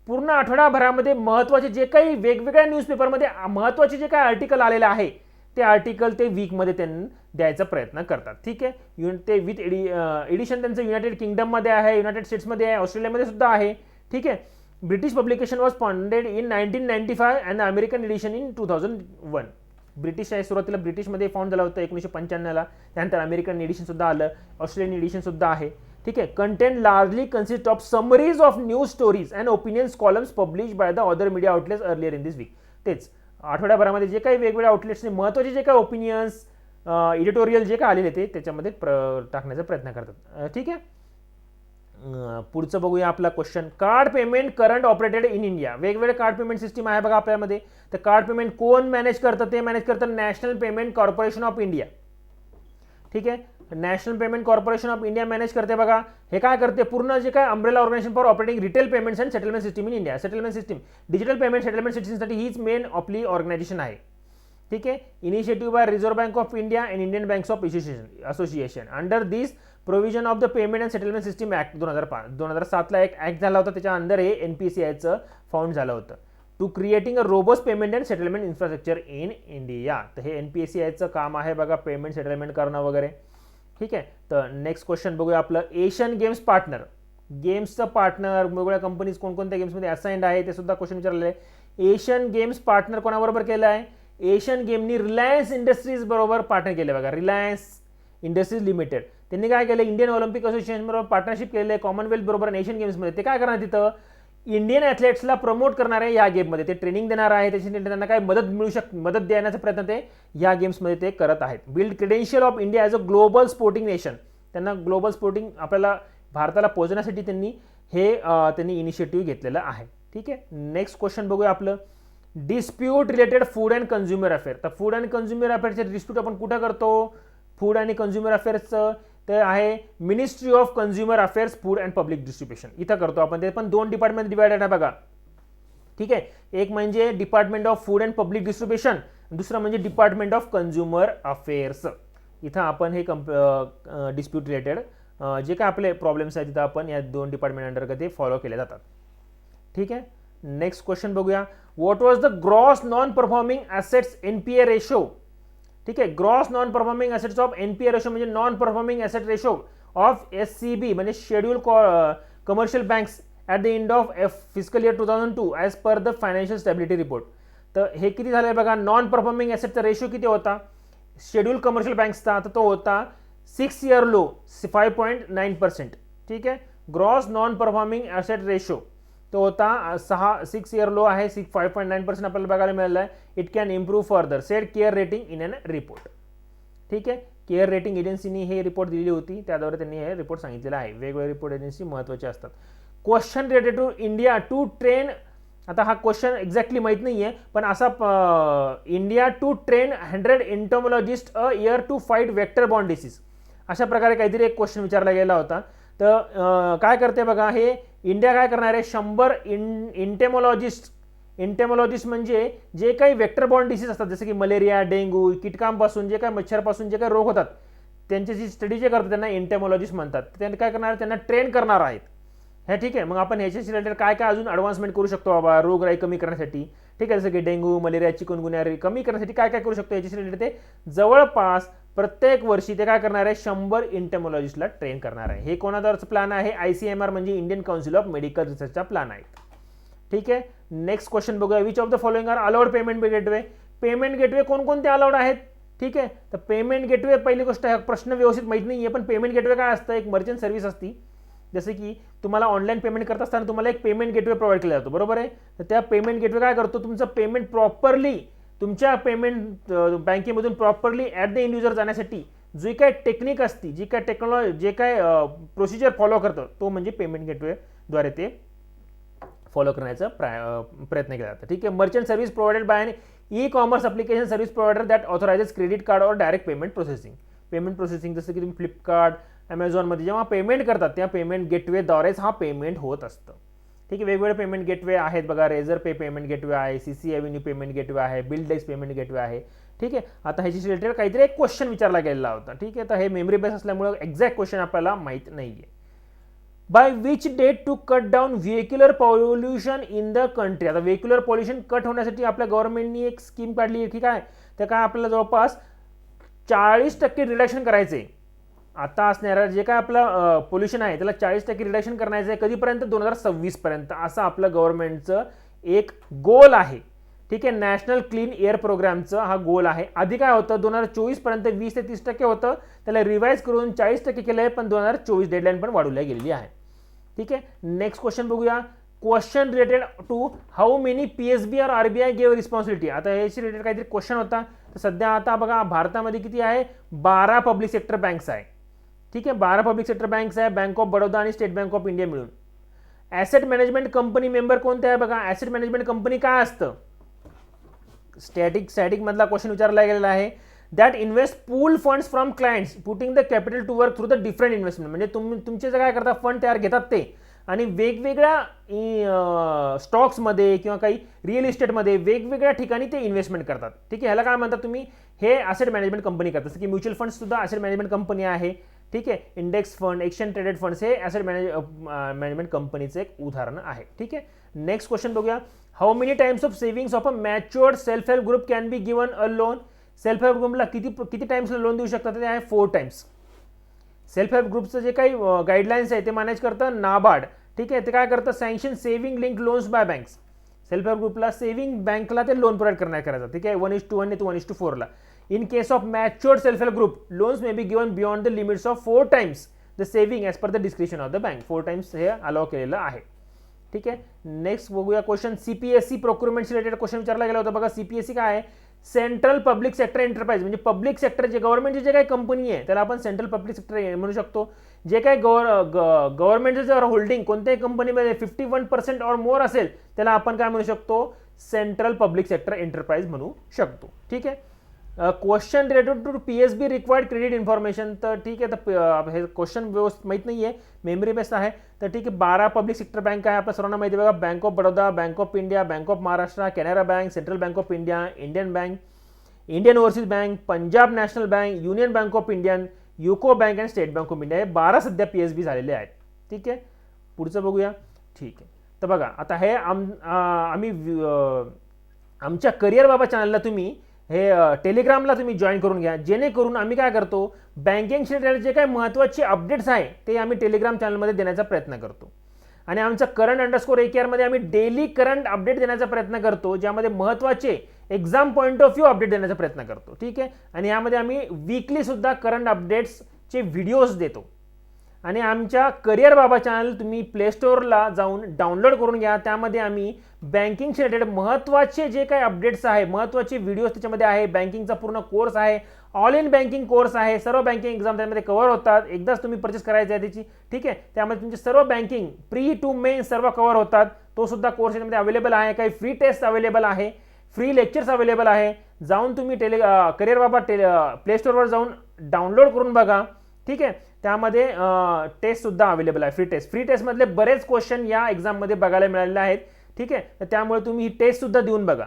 पूर्ण आठवडाभरामध्ये महत्त्वाचे जे काही वेगवेगळ्या न्यूजपेपरमध्ये महत्त्वाचे जे काही आर्टिकल आलेले आहे ते आर्टिकल ते वीकमध्ये त्यांनी द्यायचा प्रयत्न करतात. ठीक आहे, ते विथ एडिशन त्यांचं युनायटेड किंगडममध्ये आहे, युनायटेड स्टेट्समध्ये आहे, ऑस्ट्रेलियामध्ये सुद्धा आहे. ठीक आहे, British publication was founded in 1995 and American edition in 2001. British आहे, सुरुवातीला ब्रिटिशमध्ये फाउंड झालं होतं 1995ला. त्यानंतर अमेरिकन एडिशन सुद्धा आलं, ऑस्ट्रेलियन एडिशन सुद्धा आहे. ठीक आहे, content largely consist of summaries of news stories and opinions columns publish by the other media outlets earlier in this week. तेच आठवड्याभरामध्ये जे काही वेगवेगळ्या आउटलेट्सने महत्त्वाचे जे काही ओपिनियन्स एडिटोरियल जे काही आलेले ते त्याच्यामध्ये टाकण्याचा प्रयत्न करतात. ठीक आहे, पुढचं बघूया आपला question. Card payment current operated in India. वेगवेगळे कार्ड पेमेंट सिस्टीम आहे बघा आपल्यामध्ये. तर कार्ड पेमेंट कोण मॅनेज करतं, ते मॅनेज करतं national payment corporation of India. ठीक आहे, national payment corporation of India manage करते बघा. हे काय करते, पूर्ण जे काय umbrella organisation for operating retail payments and settlement system in India. Settlement system, digital payment सेटलमेंट सिस्टीमसाठी हीच मेन आपली ऑर्गनायझेशन आहे. ठीक आहे, initiative by reserve bank of India and Indian banks of association. Under this provision of the payment and settlement system act 2007ला एक act झाला होता, त्याच्या अंडर हे NPCIचं फाउंड झालं होतं. To creating a robust payment and settlement infrastructure in India. तर हे NPCIचं काम आहे बघा, पेमेंट सेटलमेंट करणं वगैरे. ठीक आहे, तर नेक्स्ट क्वेश्चन बघूया आपलं. Asian games partner. गेम्सचं पार्टनर वेगवेगळ्या कंपनीज कोणकोणत्या गेम्समध्ये असाइंड आहे ते सुद्धा क्वेश्चन विचारलेलं आहे. एशियन गेम्स पार्टनर कोणाबरोबर केलं आहे, एशियन गेमनी रिलायन्स इंडस्ट्रीज बरोबर पार्टनर केले बघा. रिलायन्स इंडस्ट्रीज लिमिटेड त्यांनी काय केलं, इंडियन ऑलिम्पिक असोसिएशन बरोबर पार्टनरशिप केलेलं आहे, कॉमनवेल्थ बरोबर आणि एशियन गेम्समध्ये. ते काय करणार, तिथं इंडियन ॲथलेट्सला प्रमोट करणार आहे या गेममध्ये. ते ट्रेनिंग देणार आहे, त्याच्यासाठी त्यांना काय मदत देण्याचा प्रयत्न ते या गेम्समध्ये ते करत आहेत. Build credential of India as a global sporting nation. त्यांना ग्लोबल स्पोर्टिंग आपल्याला भारताला पोहोचण्यासाठी त्यांनी इनिशिएटिव्ह घेतलेलं आहे. ठीक आहे, नेक्स्ट क्वेश्चन बघूया आपलं. Dispute related food and consumer affair. तर फूड अँड कन्झ्युमर अफेअरचे डिस्प्यूट आपण कुठं करतो, फूड आणि कन्झ्युमर अफेअर्सचं ते आहे ministry of consumer affairs food and public distribution. इथं करतो आपण. ते पण दोन डिपार्टमेंट डिवायडेड आहे बघा. ठीक आहे, एक म्हणजे department of food and public distribution, दुसरं म्हणजे डिपार्टमेंट ऑफ कन्झ्युमर अफेअर्स. इथं आपण हे डिस्प्यूट रिलेटेड जे काय आपले प्रॉब्लेम्स आहेत तिथं आपण या दोन डिपार्टमेंट अंडर ते फॉलो केले जातात. ठीक आहे, नेक्स्ट क्वेश्चन बघूया. What was the gross non performing assets NPA ratio. ठीक आहे, gross non performing assets of NPA ratio म्हणजे non performing asset ratio of SCB म्हणजे schedule commercial banks at the end of fiscal year 2002 as per the financial stability report. तर हे किती झालं आहे बघा, नॉन परफॉर्मिंग ॲसेटचा रेशो किती होता शेड्यूल कमर्शियल बँक्सचा, तर तो होता 6 year लो 5.9%. ठीक आहे, gross non performing asset ratio तो होता 6 year लो आहे 5.9% आपल्याला बघायला मिळालं आहे. It can improve further sed care rating in an report. ठीक आहे, केअर रेटिंग एजन्सीनी हे रिपोर्ट दिलेली होती, त्याद्वारे त्यांनी हे रिपोर्ट सांगितलेलं आहे. वेगवेगळे रिपोर्ट एजन्सी महत्त्वाचे असतात. Question related to India to train. आता हा क्वेश्चन एक्झॅक्टली माहीत नाही आहे, पण असा India to train 100 entomologist a year to fight vector borne disease अशा प्रकारे काहीतरी एक क्वेश्चन विचारला गेला होता. तर काय करते बघा, हे इंडिया काय करणार आहे, 100 इंटेमॉलॉजिस्ट म्हणजे जे काही वेक्टर बॉर्न डिसीज असतात जसं की मलेरिया, डेंग्यू, कीटकांपासून जे काही मच्छरपासून जे काही रोग होतात त्यांची जी स्टडी जे करतात त्यांना इंटेमॉलॉजिस्ट म्हणतात. त्यांनी काय करणार, त्यांना ट्रेन करणार आहेत. हे ठीक आहे, मग आपण ह्याच्याशी रिलेटेड काय काय अजून ॲडव्हान्समेंट करू शकतो बाबा रोगराई कमी करण्यासाठी. ठीक आहे, जसं की डेंग्यू, मलेरिया, चिकनगुन्या कमी करण्यासाठी काय काय करू शकतो याच्याशी रिलेटेड ते जवळपास प्रत्येक वर्षी ते काय करणार आहे, 100 इंटेमॉलॉजिस्टला ट्रेन करणार आहे. हे कोणाचा प्लॅन आहे, ICMR म्हणजे इंडियन काउन्सिल ऑफ मेडिकल रिसर्चचा प्लॅन आहे. ठीक आहे, नेक्स्ट क्वेश्चन बघूया. Which of the following are allowed payment gateway. Payment gateway कोणकोणते अलाउड आहेत. ठीक आहे, तर पेमेंट गेटवे पहिली गोष्ट आहे, प्रश्न व्यवस्थित माहीत नाही आहे, पण पेमेंट गेटवे काय असतं, एक मर्चंट सर्व्हिस असती. जसे की तुम्हाला ऑनलाईन पेमेंट करत असताना तुम्हाला एक पेमेंट गेटवे प्रोव्हाइड केला जातो, बरोबर आहे. तर त्या पेमेंट गेटवे काय करतो, तुमचं पेमेंट प्रॉपरली तुमच्या पेमेंट बँकेमधून properly at the end user जाण्यासाठी जी काय टेक्निक असती, जी काय टेक्नॉलॉजी, जे काय प्रोसिजर फॉलो करतं तो म्हणजे पेमेंट गेटवेद्वारे ते फॉलो करण्याचा प्रयत्न केला जातो. ठीक आहे, merchant service provided by e-commerce application service provider that authorises credit card or direct payment processing. Payment processing जसं की तुम्ही फ्लिपकार्ट, ॲमेझॉनमध्ये जेव्हा पेमेंट करतात त्या पेमेंट गेटवेद्वारेच हा पेमेंट होत असतं. ठीक आहे, वेगवेगळे पेमेंट गेटवे आहेत बघा, रेझर पे पेमेंट गेटवे आहे, CC एव्हेन्यू पेमेंट गेटवे आहे, बिल डेस्क पेमेंट गेटवे आहे. ठीक आहे, आता ह्याची रिलेटेड काहीतरी एक क्वेश्चन विचारला गेलेला होता. ठीक आहे, तर हे मेमरी बेस असल्यामुळे एक्झॅक्ट क्वेश्चन आपल्याला माहीत नाही आहे. By which date to cut down vehicular pollution in the country. आता व्हेक्युलर पॉल्युशन कट होण्यासाठी आपल्या गव्हर्नमेंटनी एक स्कीम काढली आहे. ठीक आहे, तर काय आपल्याला जवळपास 40% रिडक्शन करायचे. आता असणारं जे काय आपलं पोल्युशन आहे त्याला 40% रिडक्शन करायचं आहे. कधीपर्यंत? 2026 पर्यंत, असं आपलं गव्हर्नमेंटचं एक गोल आहे. ठीक आहे, नॅशनल क्लीन एअर प्रोग्रामचा हा गोल आहे. आधी काय होतं 2024 पर्यंत 20 ते 30% होतं, त्याला रिवाइज करून 40% केलं आहे, पण 2024 डेडलाईन पण वाढवल्या गेलेली आहे. ठीक आहे, नेक्स्ट क्वेश्चन बघूया. Question related to how many PSB और RBI गेव रिस्पॉन्सिबिलिटी. आता याची रिलेटेड काहीतरी क्वेश्चन होता. तर सध्या आता बघा भारतामध्ये किती आहे? 12 पब्लिक सेक्टर बँक्स आहे. ठीक आहे, 12 पब्लिक सेक्टर बँक्स आहे, बँक ऑफ बडोदा आणि स्टेट बँक ऑफ इंडिया मिळून. ॲसेट मॅनेजमेंट कंपनी मेंबर कोणते आहे बघा. ॲसेट मॅनेजमेंट कंपनी काय असतं? स्टॅटिक मधला क्वेश्चन विचारला गेलेला आहे. That invest pool funds from clients putting the capital to work through the different investment. म्हणजे तुमचे जे काय करतात फंड तयार घेतात ते आणि वेगवेगळ्या स्टॉक्समध्ये किंवा काही रिअल इस्टेटमध्ये वेगवेगळ्या ठिकाणी ते इन्व्हेस्टमेंट करतात. ठीक आहे, ह्याला काय म्हणतात तुम्ही? हे ॲसेट मॅनेजमेंट कंपनी करतात. जसं की म्युच्युअल फंड सुद्धा ॲसेट मॅनेजमेंट कंपनी आहे. ठीक आहे, index fund, exchange traded funds हे ॲसेट मॅनेजमेंट कंपनीचं एक उदाहरण आहे. ठीक आहे, नेक्स्ट क्वेश्चन बघूया. How many times of savings of a matured self help group can be given a loan. Self help ग्रुपला किती टाइम्सला लोन देऊ शकतात? ते आहे 4 टाइम्स. सेल्फ हेल्प ग्रुपचं जे काही गाईडलाईन्स आहे ते मॅनेज करतं नाबार्ड. ठीक आहे, ते काय करतं? Sanction saving link loans by banks. Self help ग्रुपला सेव्हिंग बँकला ते लोन प्रोव्हाइड करायचं. ठीक आहे, 1:1 to 1:4 ला. In case of matured self-help group, loans may be given beyond the limits of 4 times the saving as per the discretion of the bank. 4 times हे allow केलेलं आहे. ठीक आहे, नेक्स्ट बघूया question. CPSC procurement related question विचारला गेला होता बघा. CPSC काय आहे? Central public sector enterprise. म्हणजे पब्लिक सेक्टर जे गव्हर्नमेंटची जे काही कंपनी आहे त्याला आपण सेंट्रल पब्लिक सेक्टर म्हणू शकतो. जे काही गव्हर्नमेंटचं जर होल्डिंग कोणत्याही कंपनीमध्ये 51% और मोर असेल त्याला आपण काय म्हणू शकतो? सेंट्रल पब्लिक सेक्टर एंटरप्राइज म्हणू शकतो. ठीक आहे, question related to PSB required credit information. तर ठीक आहे, तर हे क्वेश्चन व्यवस्थित माहीत नाही आहे, मेमरी बेस्ड आहे. तर ठीक आहे, 12 पब्लिक सेक्टर बँक आहे आपल्या सर्वांना माहिती बघा. Bank of Baroda, bank of India, bank of Maharashtra, Canara bank, central bank of India, Indian bank, Indian overseas bank, Punjab national bank, union bank of India, UCO bank आणि स्टेट बँक ऑफ इंडिया. हे 12 सध्या PSB झालेले आहेत. ठीक आहे, पुढचं बघूया. ठीक आहे, तर बघा आता हे आम्ही आमच्या करिअर बाबा चॅनलला तुम्ही हे टेलिग्रामला तुम्ही जॉईन करून घ्या, जेणेकरून आम्ही काय करतो बँकिंग रिलेटेड जे काही महत्त्वाचे अपडेट्स आहे ते आम्ही टेलिग्राम चॅनलमध्ये देण्याचा प्रयत्न करतो. आणि आमच्या करंट_AKR मध्ये आम्ही डेली करंट अपडेट देण्याचा प्रयत्न करतो, ज्यामध्ये महत्त्वाचे exam point of view update देण्याचा प्रयत्न करतो. ठीक आहे, आणि यामध्ये आम्ही वीकली सुद्धा करंट अपडेट्सचे व्हिडिओज देतो. आणि आमच्या करिअर बाबा चॅनल तुम्ही प्ले स्टोअरला जाऊन डाउनलोड करून घ्या. त्यामध्ये आम्ही बँकिंग रिलेटेड महत्त्वाचे जे काही अपडेट्स आहे, महत्त्वाचे व्हिडिओज त्याच्यामध्ये आहे. बँकिंगचा पूर्ण कोर्स आहे, ऑल इन बँकिंग कोर्स आहे. सर्व बँकिंग एक्झाम त्यामध्ये कव्हर होतात. एकदाच तुम्ही परचेस करायचं आहे त्याची. ठीक आहे, त्यामध्ये तुमचे सर्व बँकिंग प्री टू मेन सर्व कव्हर होतात. तो सुद्धा कोर्स याच्यामध्ये अवेलेबल आहे. काही फ्री टेस्ट अवेलेबल आहे, फ्री लेक्चर्स अवेलेबल आहे. जाऊन तुम्ही करिअर बाबा प्ले स्टोअरवर जाऊन डाउनलोड करून बघा. ठीक आहे, त्यामध्ये टेस्ट सुद्धा अवेलेबल आहे, फ्री टेस्टमधले बरेच क्वेश्चन या एक्झाममध्ये बघायला मिळालेले आहेत. ठीक आहे, तर त्यामुळे तुम्ही ही टेस्ट सुद्धा देऊन बघा.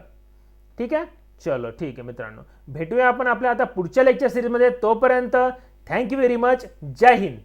ठीक आहे, चलो ठीक आहे मित्रांनो, भेटूया आपण आपल्या आता पुढच्या लेक्चर सिरीजमध्ये. तोपर्यंत थँक्यू व्हेरी मच. जय हिंद.